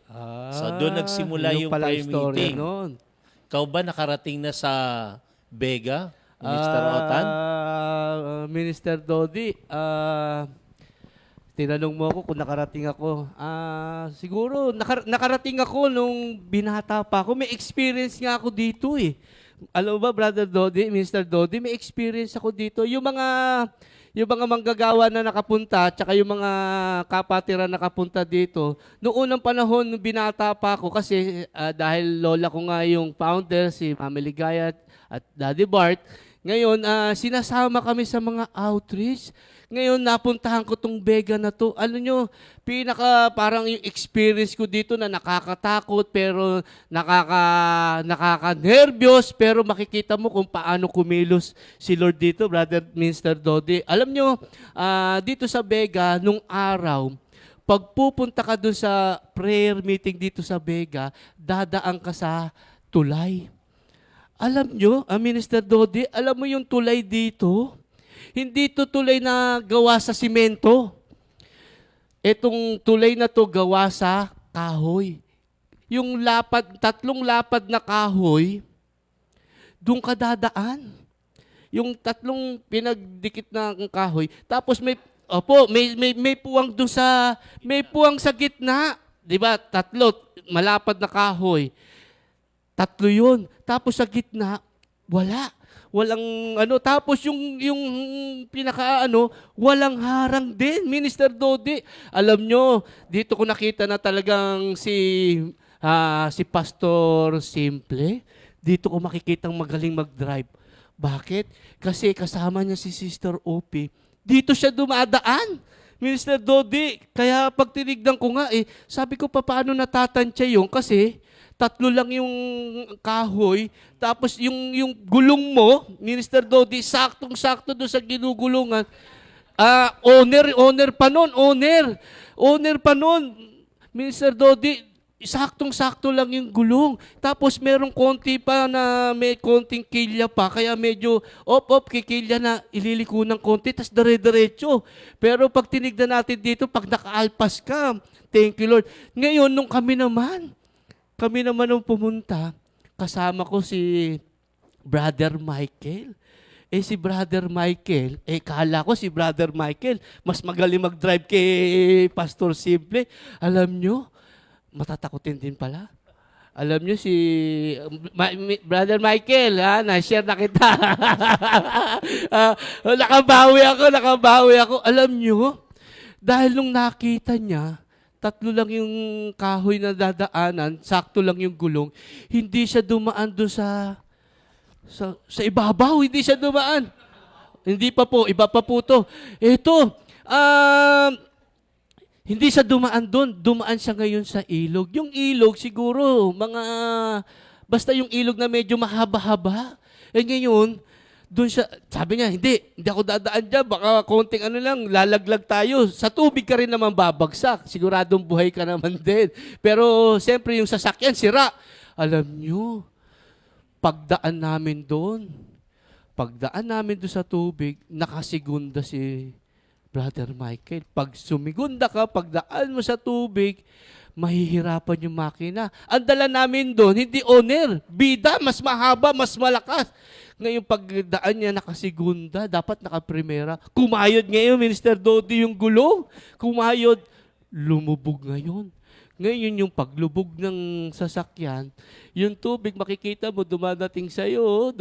So doon nagsimula yun yung pala prayer istorya meeting. nun. Ikaw ba nakarating na sa Vega, Minister Otan? Minister Dodi, tinanong mo ako kung nakarating ako. Siguro, nakarating ako nung binata pa ako. May experience nga ako dito eh. Alam mo ba, Brother Dodi, Minister Dodi, may experience ako dito. Yung mga manggagawa na nakapunta, tsaka yung mga kapatiran na nakapunta dito, noong unang panahon, nung binata pa ako, kasi dahil lola ko nga yung founder, si Mami Ligaya at Daddy Bart, ngayon, sinasama kami sa mga outreach. Ngayon, napuntahan ko tong Vega na to. Alam nyo, parang yung experience ko dito na nakakatakot, pero nakaka-nervyos, pero makikita mo kung paano kumilos si Lord dito, Brother Minister Dodi. Alam nyo, dito sa Vega, nung araw, pag pupunta ka dun sa prayer meeting dito sa Vega, dadaan ka sa tulay. Alam nyo, Minister Dodi, alam mo yung tulay dito? Hindi to tulay na gawa sa simento. Itong tulay na to gawa sa kahoy. Yung tatlong lapad na kahoy, doon ka dadaan. Yung tatlong pinagdikit na kahoy. Tapos may puwang doon may puwang sa gitna. 'Di ba? Tatlo, malapad na kahoy. Tatlo yun. Tapos sa gitna, walang tapos yung walang harang din, Minister Dodi. Alam nyo, dito ko nakita na talagang si Pastor Simple, dito ko makikitang magaling mag-drive. Bakit? Kasi kasama niya si Sister Opie. Dito siya dumadaan, Minister Dodi. Kaya pag tinignan ko nga, sabi ko paano natatantya yun? Kasi tatlo lang yung kahoy, tapos yung gulong mo, Minister Dodi, saktong-sakto doon sa ginugulungan. Owner pa nun, Minister Dodi, saktong-sakto lang yung gulong. Tapos merong konti pa na may konting kilya pa, kaya medyo kikilya na ililiko ng konti, tas dire-diretso. Pero pag tinignan natin dito, pag nakaalpas ka, thank you Lord. Ngayon, nung kami naman nung pumunta, kasama ko si Brother Michael. Si Brother Michael, kala ko si Brother Michael, mas magaling mag-drive kay Pastor Simple. Alam nyo, matatakotin din pala. Alam nyo si Brother Michael, na-share na kita. Nakabawi ako. Alam nyo, dahil nung nakita niya, tatlo lang yung kahoy na dadaanan, sakto lang yung gulong, hindi siya dumaan doon sa ibabaw, hindi siya dumaan. Hindi pa po, iba pa po to. Ito, Hindi siya dumaan doon, dumaan siya ngayon sa ilog. Yung ilog siguro, basta yung ilog na medyo mahaba-haba. Eh ngayon, doon siya, sabi niya, hindi ako dadaan dyan, baka konting lalaglag tayo. Sa tubig ka rin naman babagsak, siguradong buhay ka naman din. Pero siyempre yung sasakyan, sira. Alam nyo, pagdaan namin doon sa tubig, nakasigunda si Brother Michael. Pag sumigunda ka, pagdaan mo sa tubig, mahihirapan yung makina. Ang dala namin doon, hindi owner, bida, mas mahaba, mas malakas. Ngayon pagdaan niya nakasigunda, dapat nakaprimera. Kumayod ngayon, Minister Dodi, yung gulong. Kumayod, lumubog ngayon. Ngayon yung paglubog ng sasakyan, yung tubig, makikita mo, dumadating sa'yo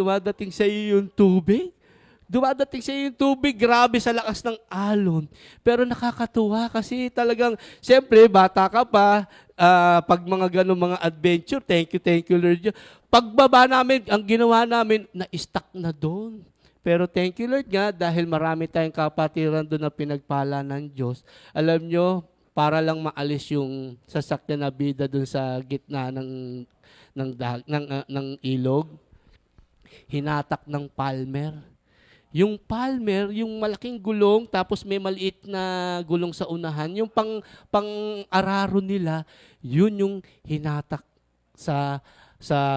yung tubig. Dumadating sa yung tubig, grabe sa lakas ng alon. Pero nakakatuwa kasi talagang, siyempre, bata ka pa, pag mga ganun mga adventure, thank you Lord. Pagbaba namin, ang ginawa namin, na-stuck na doon. Pero thank you Lord nga, dahil marami tayong kapatiran doon na pinagpala ng Diyos. Alam nyo, para lang maalis yung sasakyan na bida doon sa gitna ng ilog, hinatak ng palmer. Yung palmer, yung malaking gulong, tapos may maliit na gulong sa unahan, yung pang-araro nila, yun yung hinatak sa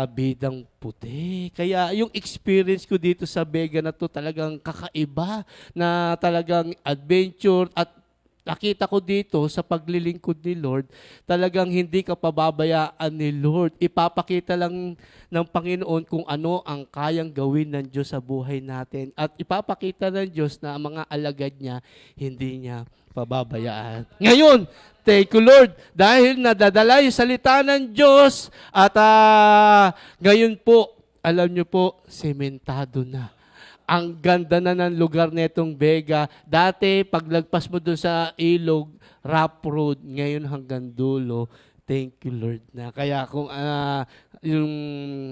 bidang puti. Kaya yung experience ko dito sa Vega na to talagang kakaiba, na talagang adventure, at nakita ko dito sa paglilingkod ni Lord, talagang hindi ka pababayaan ni Lord. Ipapakita lang ng Panginoon kung ano ang kayang gawin ng Diyos sa buhay natin. At ipapakita ng Diyos na ang mga alagad niya, hindi niya pababayaan. Ngayon, thank you Lord, dahil nadadala yung salita ng Diyos at ngayon po, alam niyo po, sementado na. Ang ganda na ng lugar netong Vega. Dati, paglagpas mo doon sa ilog, rough road, ngayon hanggang dulo. Thank you, Lord. Na. Kaya kung yung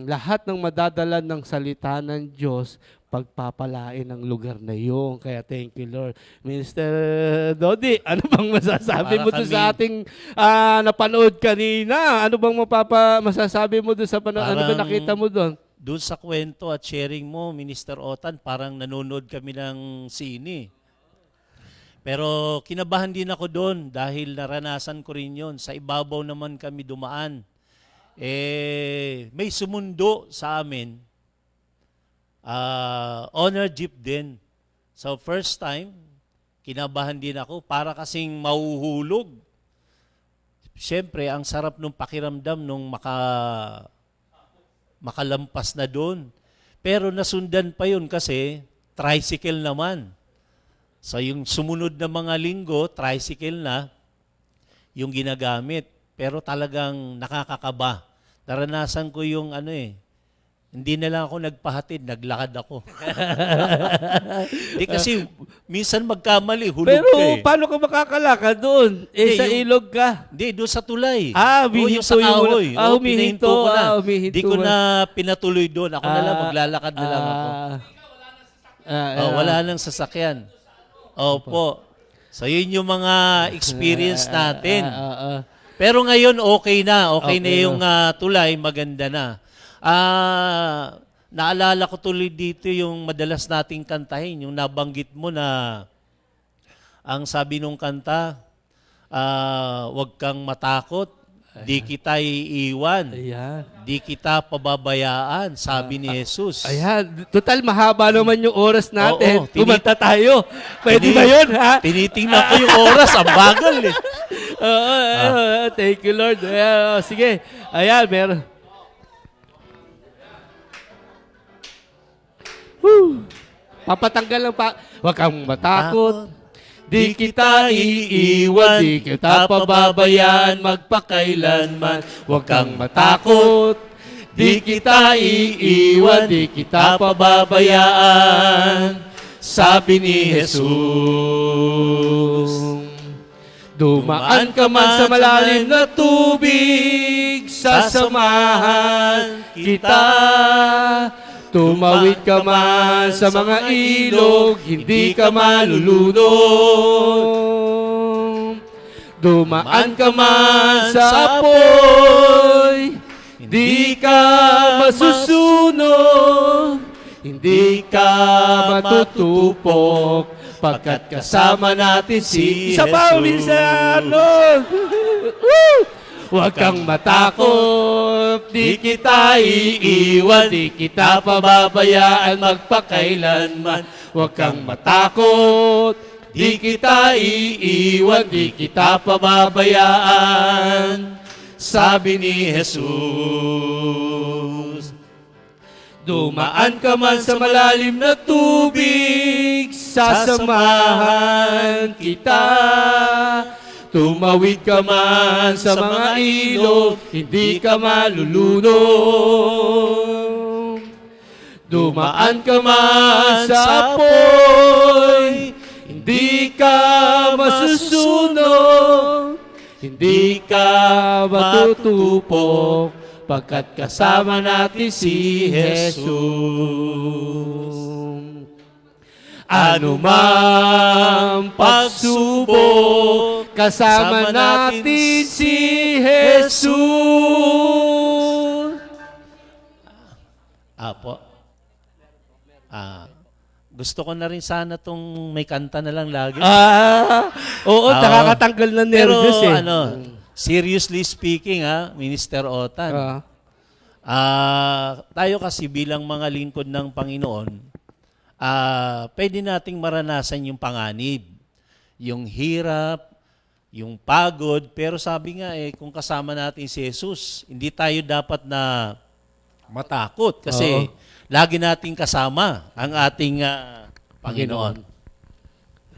lahat ng madadala ng salita ng Diyos, pagpapalain ng lugar na yun. Kaya thank you, Lord. Mr. Dodi, ano bang masasabi mo doon sa ating napanood kanina? Ano bang masasabi mo doon sa panood? Ano ba nakita mo doon? Doon sa kwento at sharing mo, Minister Otan, parang nanonood kami ng sine. Pero kinabahan din ako doon dahil naranasan ko rin yun. Sa ibabaw naman kami dumaan. May sumundo sa amin. Honor jeep din. So first time, kinabahan din ako. Para kasing mahuhulog. Siyempre, ang sarap nung pakiramdam nung makalampas na doon. Pero nasundan pa yun kasi tricycle naman. So yung sumunod na mga linggo, tricycle na yung ginagamit. Pero talagang nakakakaba. Naranasan ko yung hindi na lang ako nagpahatid, naglakad ako. Di kasi minsan magkamali, hulog Pero ka eh. paano ka makakalakad doon? Hindi, Sa ilog ka. Hindi, doon sa tulay. Humihinto yung sa kahoy. humihinto. Pinahinto ko na. Humihinto Di ko ka. na pinatuloy doon. Ako na lang, maglalakad na lang ako. Wala nang sasakyan. Opo. So yun yung mga experience natin. Pero ngayon okay na. Okay na yung tulay, maganda na. Naalala ko tuloy dito yung madalas nating kantahin, yung nabanggit mo na ang sabi nung kanta, wag kang matakot, di kita iiwan, di kita pababayaan, sabi ni Jesus. Ayan, total mahaba naman yung oras natin. Oo, Kumanta tayo. Pwede ba yun, ha? Tinitingnan ko yung oras, ang bagal eh. Thank you, Lord. Sige, ayan, meron. Papatanggal lang pa. Huwag kang matakot. Di kita iiwan, di kita pababayaan magpakailanman. Huwag kang matakot. Di kita iiwan, di kita pababayaan. Sabi ni Jesus. Dumaan ka man sa malalim na tubig, sasamahan kita. Tumawid ka man sa mga ilog, hindi ka malulunod. Dumaan ka man sa apoy, hindi ka masusunog, hindi ka matutupok, pagkat kasama natin si Isa pa, minsan! Huwag kang matakot, di kita iiwan, di kita pababayaan magpakailanman. Huwag kang matakot, di kita iiwan, di kita pababayaan. Sabi ni Jesus, dumaan ka man sa malalim na tubig, sasamahan kita. Tumawid ka man sa mga ilog, hindi ka malulunod. Dumaan ka man sa apoy, hindi ka masusunog, hindi ka matutupok, pagkat kasama natin si Jesus. Ano mang pagsubok, kasama natin si Jesus. Apo. Gusto ko na rin sana tong may kanta na lang lagi. Oo, nakakatanggal ng nervous Pero seriously speaking Minister Otan, tayo kasi bilang mga lingkod ng Panginoon, pwede nating maranasan yung panganib, yung hirap, yung pagod, pero sabi nga kung kasama natin si Jesus, hindi tayo dapat na matakot kasi lagi nating kasama ang ating Panginoon.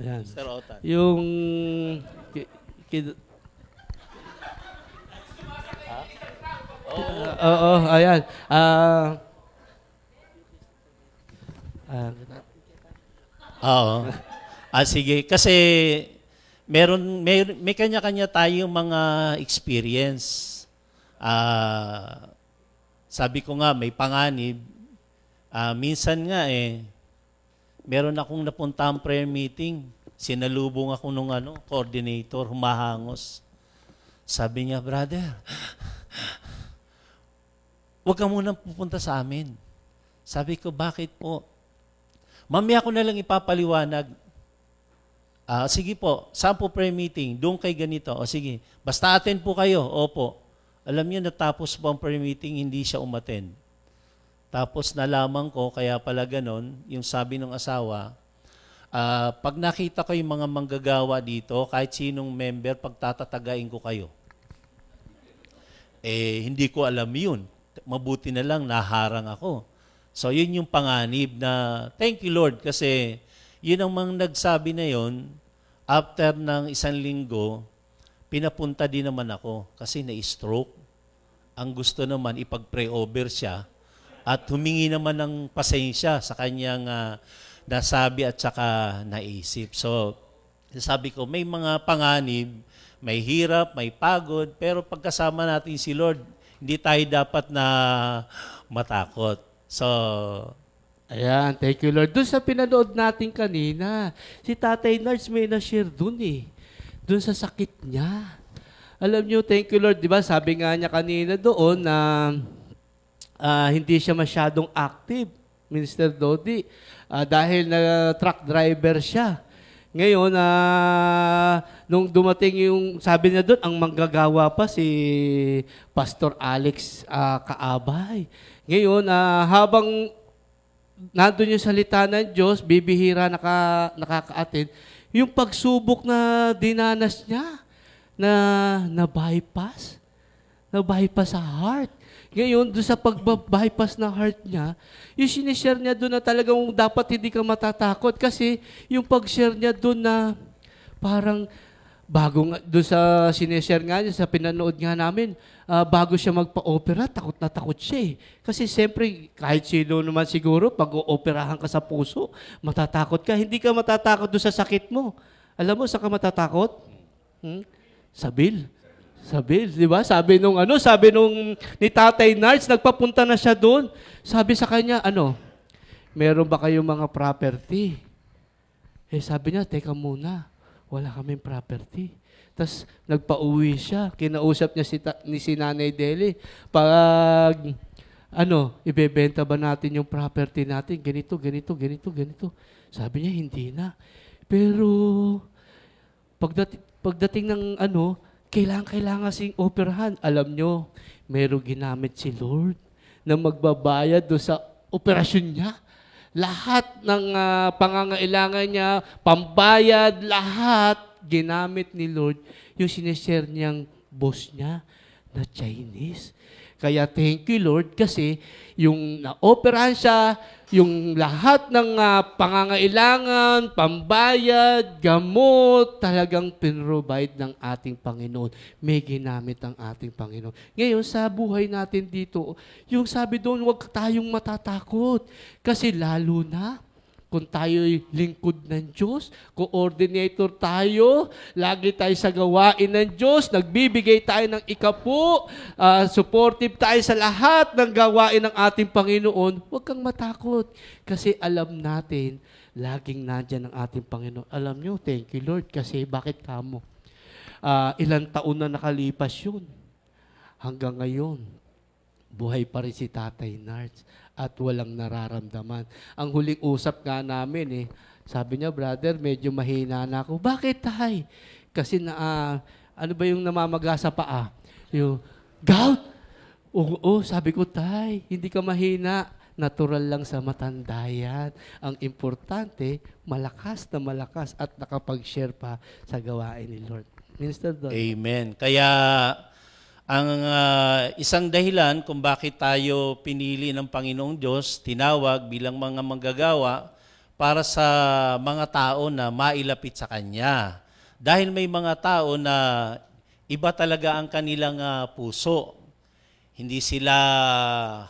Ayan. Mr. Otan. Yung ayan. Oo. Sige. Kasi may kanya-kanya tayong mga experience. Sabi ko nga, may panganib. Minsan nga meron akong napuntang prayer meeting. Sinalubong ako nung coordinator, humahangos. Sabi niya, brother, huwag ka munang pupunta sa amin. Sabi ko, bakit po? Mamaya ko na lang ipapaliwanag. Sige po, saan po prayer meeting? Doon kay ganito. O sige, basta attend po kayo. Opo. Alam niyo, natapos po ang prayer meeting, hindi siya umattend. Tapos nalaman ko, kaya pala ganon, yung sabi ng asawa, pag nakita ko yung mga manggagawa dito, kahit sinong member, pagtatatagain ko kayo. Hindi ko alam yun. Mabuti na lang, naharang ako. So, yun yung panganib na, thank you Lord, kasi yun ang mga nagsabi na yun, after ng 1 linggo, pinapunta din naman ako kasi na-stroke. Ang gusto naman, ipag-pray over siya at humingi naman ng pasensya sa kanyang nasabi at saka naisip. So, sabi ko, may mga panganib, may hirap, may pagod, pero pagkasama natin si Lord, hindi tayo dapat na matakot. So, ayan, thank you Lord. Doon sa pinanood natin kanina, si Tatay Nards may na-share doon doon sa sakit niya. Alam niyo, thank you Lord, di ba? Sabi nga niya kanina doon na hindi siya masyadong active, Minister Dodi, dahil na truck driver siya. Ngayon, nung dumating yung, sabi niya doon, ang manggagawa pa si Pastor Alex Kaabay. Ngayon, habang nandun yung salita ng Diyos, bibihira nakaka-attend, yung pagsubok na dinanas niya, na-bypass sa heart. Ngayon, doon sa pag-bypass na heart niya, yung sinishare niya doon na talagang dapat hindi ka matatakot kasi yung pag-share niya doon na parang bago nga, doon sa sinishare nga niya, sa pinanood nga namin, bago siya magpa-opera, takot na takot siya Kasi siyempre, kahit sino naman siguro, pag o-operahan ka sa puso, matatakot ka. Hindi ka matatakot doon sa sakit mo. Alam mo, saan ka matatakot? Sabil, di ba? Sabi nung ni Tatay Nards, nagpapunta na siya doon. Sabi sa kanya, meron ba kayong mga property? Sabi niya, teka muna, wala kaming property. Tapos nagpa-uwi siya. Kinausap niya si Nanay Deli. Pag, ibebenta ba natin yung property natin? Ganito, ganito, ganito, ganito. Sabi niya, hindi na. Pero, pagdating ng kailangan sing operahan. Alam nyo, merong ginamit si Lord na magbabayad do sa operasyon niya. Lahat ng pangangailangan niya, pambayad, lahat ginamit ni Lord yung sinishare niyang boss niya na Chinese. Kaya thank you Lord kasi yung na-operahan siya, yung lahat ng pangangailangan, pambayad, gamot, talagang pinrovide ng ating Panginoon. May ginamit ang ating Panginoon. Ngayon, sa buhay natin dito, yung sabi doon, huwag tayong matatakot. Kasi lalo na, kung tayo'y lingkod ng Diyos, coordinator tayo, lagi tayo sa gawain ng Diyos, nagbibigay tayo ng ikapu, supportive tayo sa lahat ng gawain ng ating Panginoon, huwag kang matakot. Kasi alam natin, laging nandyan ang ating Panginoon. Alam nyo, thank you Lord, kasi bakit kamo? Ilang taon na nakalipas yun. Hanggang ngayon, buhay pa rin si Tatay Nards at walang nararamdaman. Ang huling usap nga namin sabi niya, brother, medyo mahina na ako. Bakit, Tay? Kasi ano ba yung namamaga sa paa? Yung, gout? Oo, sabi ko, Tay, hindi ka mahina. Natural lang sa matanda yan. Ang importante, malakas na malakas at nakapag-share pa sa gawain ni Lord. Minister Don. Amen. Kaya ang isang dahilan kung bakit tayo pinili ng Panginoong Diyos, tinawag bilang mga manggagawa para sa mga tao na mailapit sa Kanya. Dahil may mga tao na iba talaga ang kanilang puso. Hindi sila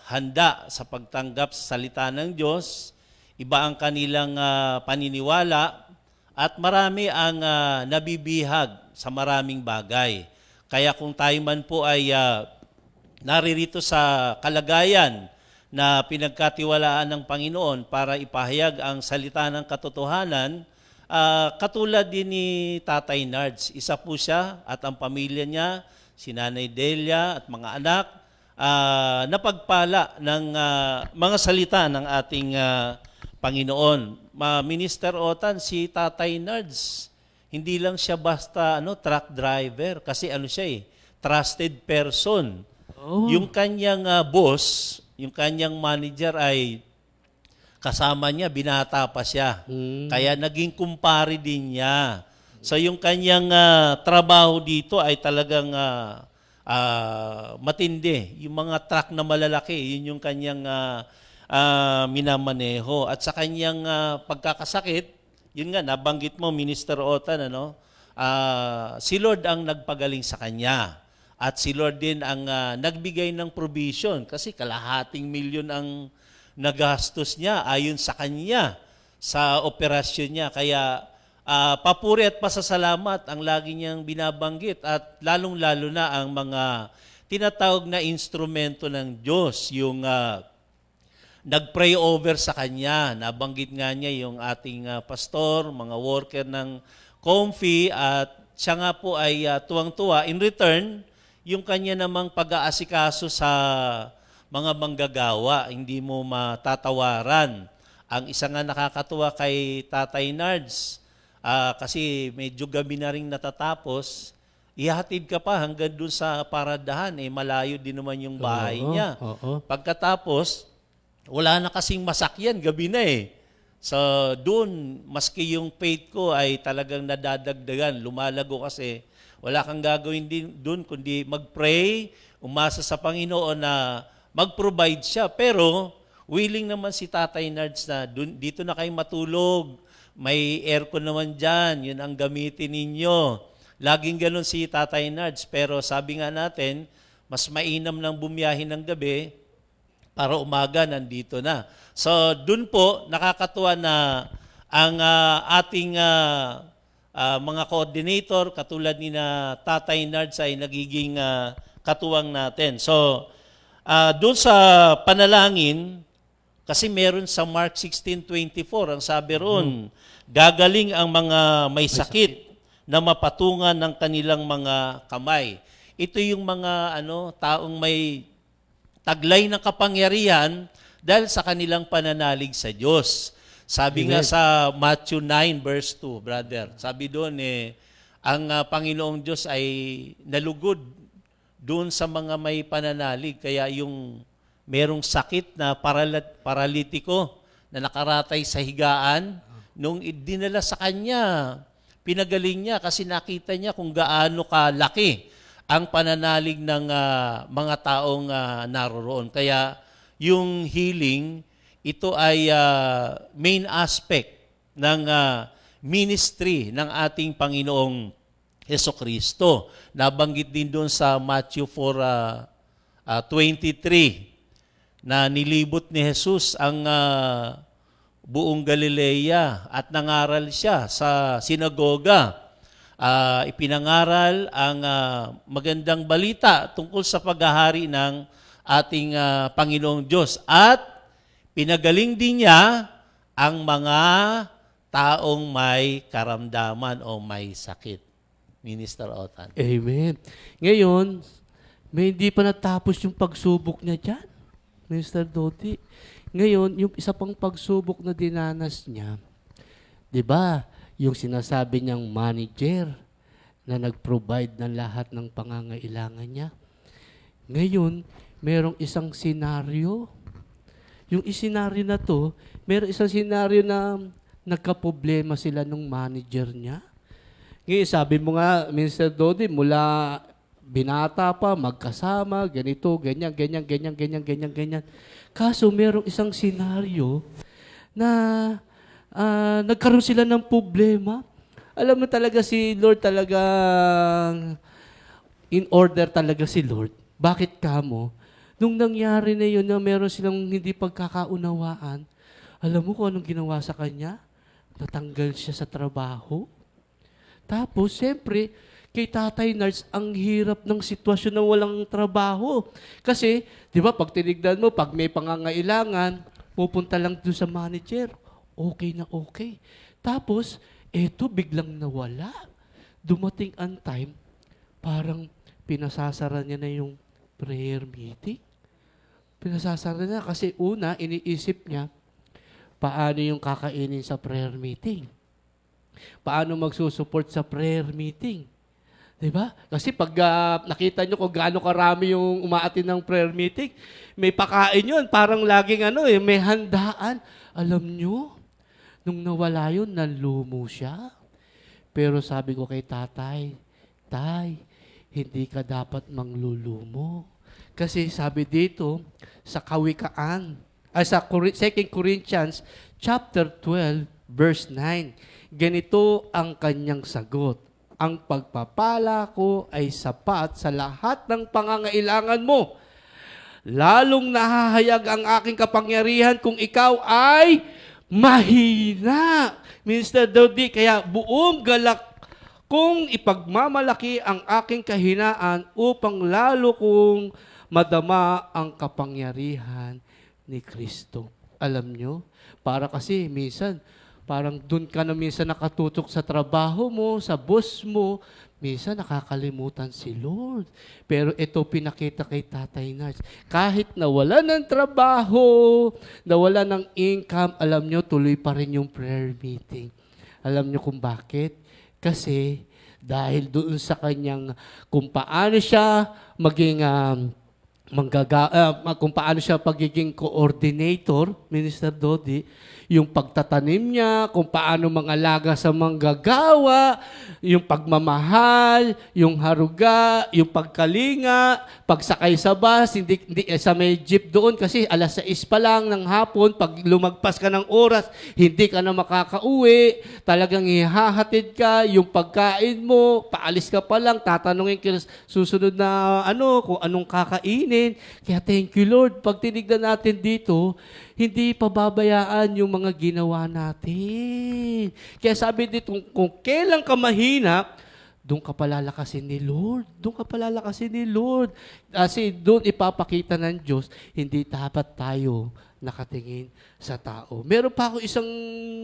handa sa pagtanggap sa salita ng Diyos. Iba ang kanilang paniniwala at marami ang nabibihag sa maraming bagay. Kaya kung tayo man po ay naririto sa kalagayan na pinagkatiwalaan ng Panginoon para ipahayag ang salita ng katotohanan, katulad din ni Tatay Nards. Isa po siya at ang pamilya niya, si Nanay Delia at mga anak, napagpala ng mga salita ng ating Panginoon. Minister Otan, si Tatay Nards, hindi lang siya basta truck driver kasi siya trusted person. Oh. Yung kanyang boss, yung kanyang manager ay kasama niya, binata pa siya. Kaya naging kumpare din niya. So yung kanyang trabaho dito ay talagang matindi. Yung mga truck na malalaki, yun yung kanyang minamaneho. At sa kanyang pagkakasakit, yun nga, nabanggit mo, Minister Otan, si Lord ang nagpagaling sa kanya. At si Lord din ang nagbigay ng provision kasi kalahating milyon ang nagastos niya ayon sa kanya sa operasyon niya. Kaya papuri at pasasalamat ang lagi niyang binabanggit at lalong-lalo na ang mga tinatawag na instrumento ng Diyos, yung nag-pray over sa kanya. Nabanggit nga niya yung ating pastor, mga worker ng Comfy at siya nga po ay tuwang-tuwa. In return, yung kanya namang pag-aasikaso sa mga manggagawa, hindi mo matatawaran. Ang isa nga nakakatuwa kay Tatay Nards, kasi medyo gabi na rin natatapos, ihatid ka pa hanggang dun sa paradahan, malayo din naman yung bahay niya. Pagkatapos, wala na kasing masakyan, gabi na So doon, maski yung faith ko ay talagang nadadagdagan, lumalago kasi wala kang gagawin din doon kundi mag-pray, umasa sa Panginoon na mag-provide siya. Pero willing naman si Tatay Nards na dito na kayo matulog, may aircon naman dyan, yun ang gamitin ninyo. Laging ganun si Tatay Nards, pero sabi nga natin, mas mainam ng bumiyahin ng gabi, para umaga nandito na. So, dun po, nakakatuwa na ang ating mga coordinator, katulad ni na Tatay Nards ay nagiging katuwang natin. So, dun sa panalangin, kasi meron sa Mark 16:24, ang sabi roon, gagaling ang mga may sakit, na mapatungan ng kanilang mga kamay. Ito yung mga taong may taglay ng kapangyarihan dahil sa kanilang pananalig sa Diyos. Sabi nga Amen. sa Matthew 9 verse 2, brother, sabi doon ang Panginoong Diyos ay nalugod doon sa mga may pananalig. Kaya yung merong sakit na paralitiko na nakaratay sa higaan, nung dinala sa kanya, pinagaling niya kasi nakita niya kung gaano kalaki ang pananalig ng mga taong naroroon. Kaya yung healing, ito ay main aspect ng ministry ng ating Panginoong Hesukristo. Nabanggit din doon sa Matthew 4:23 na nilibot ni Jesus ang buong Galilea at nangaral siya sa sinagoga. Ipinangaral ang magandang balita tungkol sa paghahari ng ating Panginoong Diyos at pinagaling din niya ang mga taong may karamdaman o may sakit. Minister Otan. Amen. Ngayon, may hindi pa natapos yung pagsubok niya dyan, Mr. Dodi. Ngayon, yung isa pang pagsubok na dinanas niya, di ba, yung sinasabi niyang manager na nag-provide ng lahat ng pangangailangan niya. Ngayon, merong isang senaryo. Yung isenaryo na to, merong isang senaryo na nagka-problema sila nung manager niya. Ngayon, sabi mo nga, Mr. Dodi, mula binata pa, magkasama, ganito, ganyan. Kaso, merong isang senaryo na nagkaroon sila ng problema. Alam mo talaga si Lord talagang in order talaga si Lord. Bakit kamo? Nung nangyari na yun na meron silang hindi pagkakaunawaan, alam mo kung anong ginawa sa kanya? Natanggal siya sa trabaho. Tapos, siyempre, kay Tatay Nards, ang hirap ng sitwasyon na walang trabaho. Kasi, di ba, pag tinignan mo, pag may pangangailangan, pupunta lang doon sa manager. Okay na okay. Tapos, eto, biglang nawala. Dumating ang time, parang pinasasara niya na yung prayer meeting. Pinasasara niya kasi una, iniisip niya, paano yung kakainin sa prayer meeting? Paano magsusupport sa prayer meeting? Diba? Kasi pag nakita nyo kung gaano karami yung umaatin ng prayer meeting, may pakain yun. Parang laging may handaan. Alam nyo, nung nawala yun, nanlumo siya. Pero sabi ko kay tatay, Tay, hindi ka dapat manglulumo. Kasi sabi dito, sa Kawikaan, sa 2 Corinthians chapter 12, verse 9, ganito ang kanyang sagot. Ang pagpapala ko ay sapat sa lahat ng pangangailangan mo. Lalong nahahayag ang aking kapangyarihan kung ikaw ay mahina. Mr. Dodi, kaya buong galak kung ipagmamalaki ang aking kahinaan upang lalo kong madama ang kapangyarihan ni Kristo. Alam nyo, para kasi minsan, parang dun ka na minsan nakatutok sa trabaho mo, sa boss mo, minsan nakakalimutan si Lord. Pero ito pinakita kay Tatay Nards. Kahit nawala ng trabaho, nawala ng income, alam nyo, tuloy pa rin yung prayer meeting. Alam nyo kung bakit? Kasi dahil doon sa kanyang kung paano siya maging kung paano siya pagiging coordinator, Minister Dodi, yung pagtatanim niya, kung paano mangalaga sa manggagawa, yung pagmamahal, yung haruga, yung pagkalinga, pagsakay sa bus, hindi sa may jeep doon kasi alas 6 pa lang ng hapon, pag lumagpas ka ng oras, hindi ka na makakauwi, talagang ihahatid ka, yung pagkain mo, paalis ka pa lang, tatanungin ka susunod na kung anong kakainin. Kaya thank you Lord, pag tinignan natin dito, hindi pababayaan yung mga ginawa natin. Kaya sabi dito, kung kailan ka mahina, doon ka palalakasin ni Lord. Doon ka palalakasin ni Lord. Kasi doon ipapakita ng Diyos, hindi dapat tayo nakatingin sa tao. Meron pa ako isang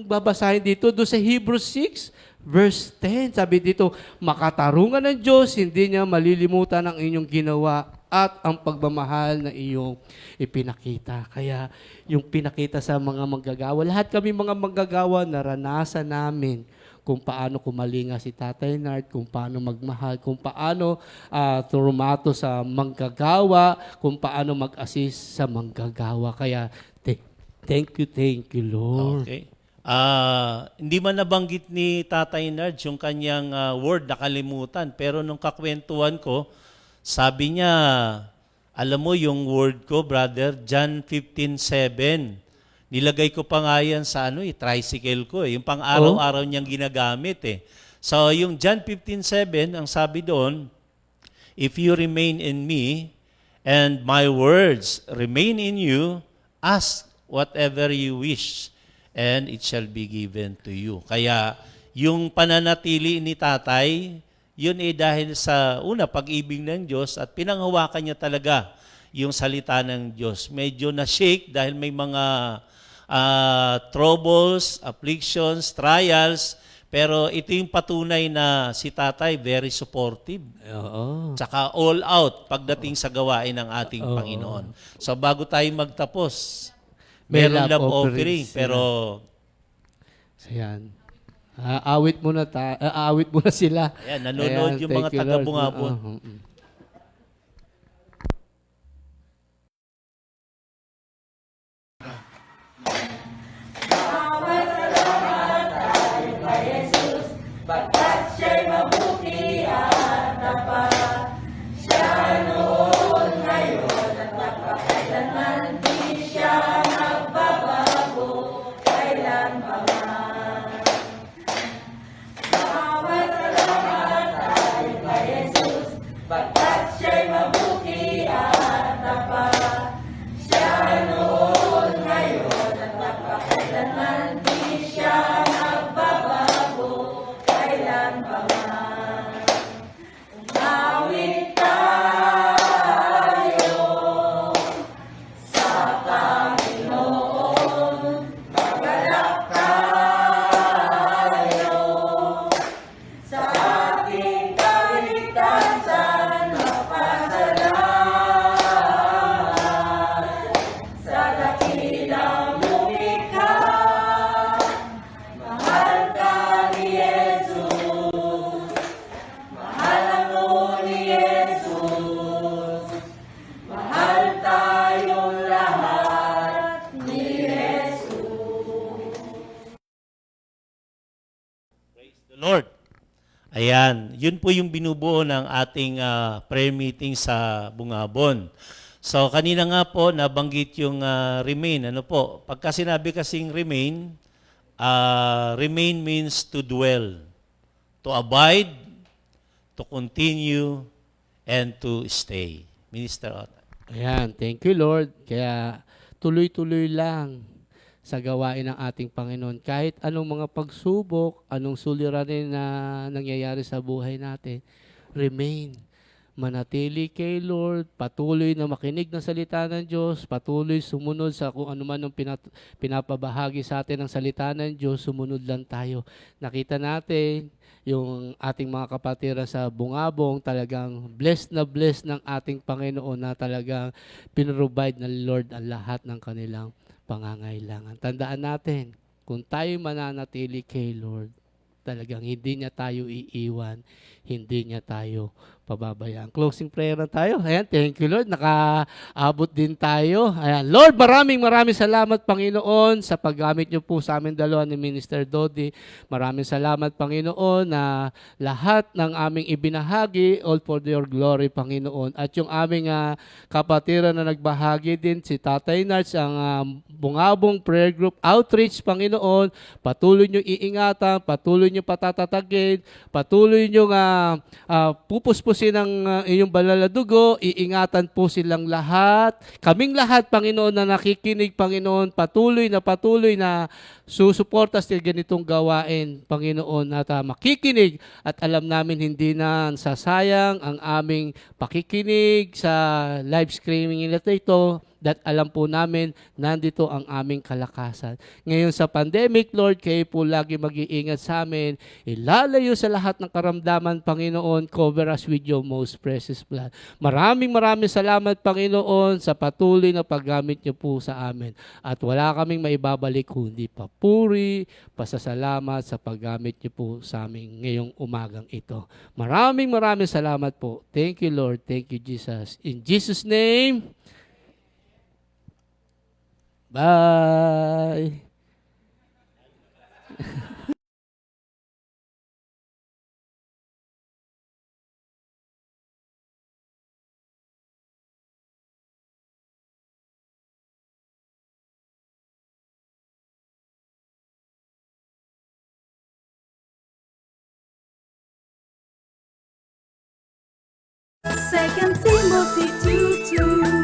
babasahin dito, doon sa Hebrews 6, Verse 10, sabi dito, makatarungan ng Diyos, hindi niya malilimutan ang inyong ginawa at ang pagmamahal na iyong ipinakita. Kaya yung pinakita sa mga manggagawa, lahat kami mga manggagawa, naranasan namin kung paano kumalinga si Tatay Nard, kung paano magmahal, kung paano turumato sa manggagawa, kung paano mag-assist sa manggagawa. Kaya thank you, Lord. Okay. Hindi man nabanggit ni Tatay Nard yung kanyang word nakalimutan. Pero nung kakwentuhan ko, sabi niya, alam mo yung word ko, brother, John 15:7. Nilagay ko pa nga yan sa tricycle ko. Yung pang-araw-araw niyang ginagamit eh. So yung John 15:7, ang sabi doon, if you remain in me and my words remain in you, ask whatever you wish and it shall be given to you. Kaya yung pananatili ni tatay, yun dahil sa pag-ibig ng Diyos at pinanghawakan niya talaga yung salita ng Diyos. Medyo na-shake dahil may mga troubles, afflictions, trials, pero ito yung patunay na si tatay very supportive. Oo. Tsaka all out pagdating sa gawain ng ating Panginoon. So bago tayo magtapos, meron love offering, pero Ayan. Aawit muna sila. ayan, nanonood yung mga thank you, taga-Bungabon. Lord. Lord. Ayan, yun po yung binubuo ng ating prayer meeting sa Bungabon. So kanina nga po nabanggit yung remain. Ano po? Pagka sinabi kasing remain, remain means to dwell, to abide, to continue, and to stay. Minister Ota. Ayan, thank you, Lord. Kaya tuloy-tuloy lang sa gawain ng ating Panginoon. Kahit anong mga pagsubok, anong suliranin na nangyayari sa buhay natin, remain. Manatili kay Lord, patuloy na makinig ng salita ng Diyos, patuloy sumunod sa kung ano man ang pinapabahagi sa atin ng salita ng Diyos, sumunod lang tayo. Nakita natin yung ating mga kapatiran sa Bungabong, talagang blessed ng ating Panginoon na talagang pinrovide ng Lord ang lahat ng kanilang pangangailangan. Tandaan natin, kung tayo mananatili kay Lord, talagang hindi niya tayo iiwan, hindi niya tayo pababayaan. Closing prayer na tayo. Ayan, thank you, Lord. Nakaabot din tayo. Ayan, Lord, maraming salamat, Panginoon, sa paggamit niyo po sa amin dalawa ni Minister Dodi. Maraming salamat, Panginoon, na lahat ng aming ibinahagi, all for your glory, Panginoon. At yung aming kapatiran na nagbahagi din, si Tatay Nards, ang Bungabong Prayer Group Outreach, Panginoon, patuloy niyo iingatan, patuloy niyo patatatagin, patuloy niyo pupuspusin ang iyong banal na dugo, iingatan po silang lahat. Kaming lahat, Panginoon, na nakikinig, Panginoon, patuloy na susuporta sa ganitong gawain, Panginoon, at makikinig at alam namin hindi na sasayang ang aming pakikinig sa live streaming nila ito that alam po namin nandito ang aming kalakasan. Ngayon sa pandemic, Lord, kayo po lagi mag-iingat sa amin. Ilalayo sa lahat ng karamdaman, Panginoon, cover us with your most precious blood. Maraming salamat, Panginoon, sa patuloy na paggamit niyo po sa amin. At wala kaming maibabalik kundi papuri, pasasalamat sa paggamit niyo po sa amin ngayong umagang ito. Maraming salamat po. Thank you, Lord. Thank you, Jesus. In Jesus' name, bye. Second Timothy 2:2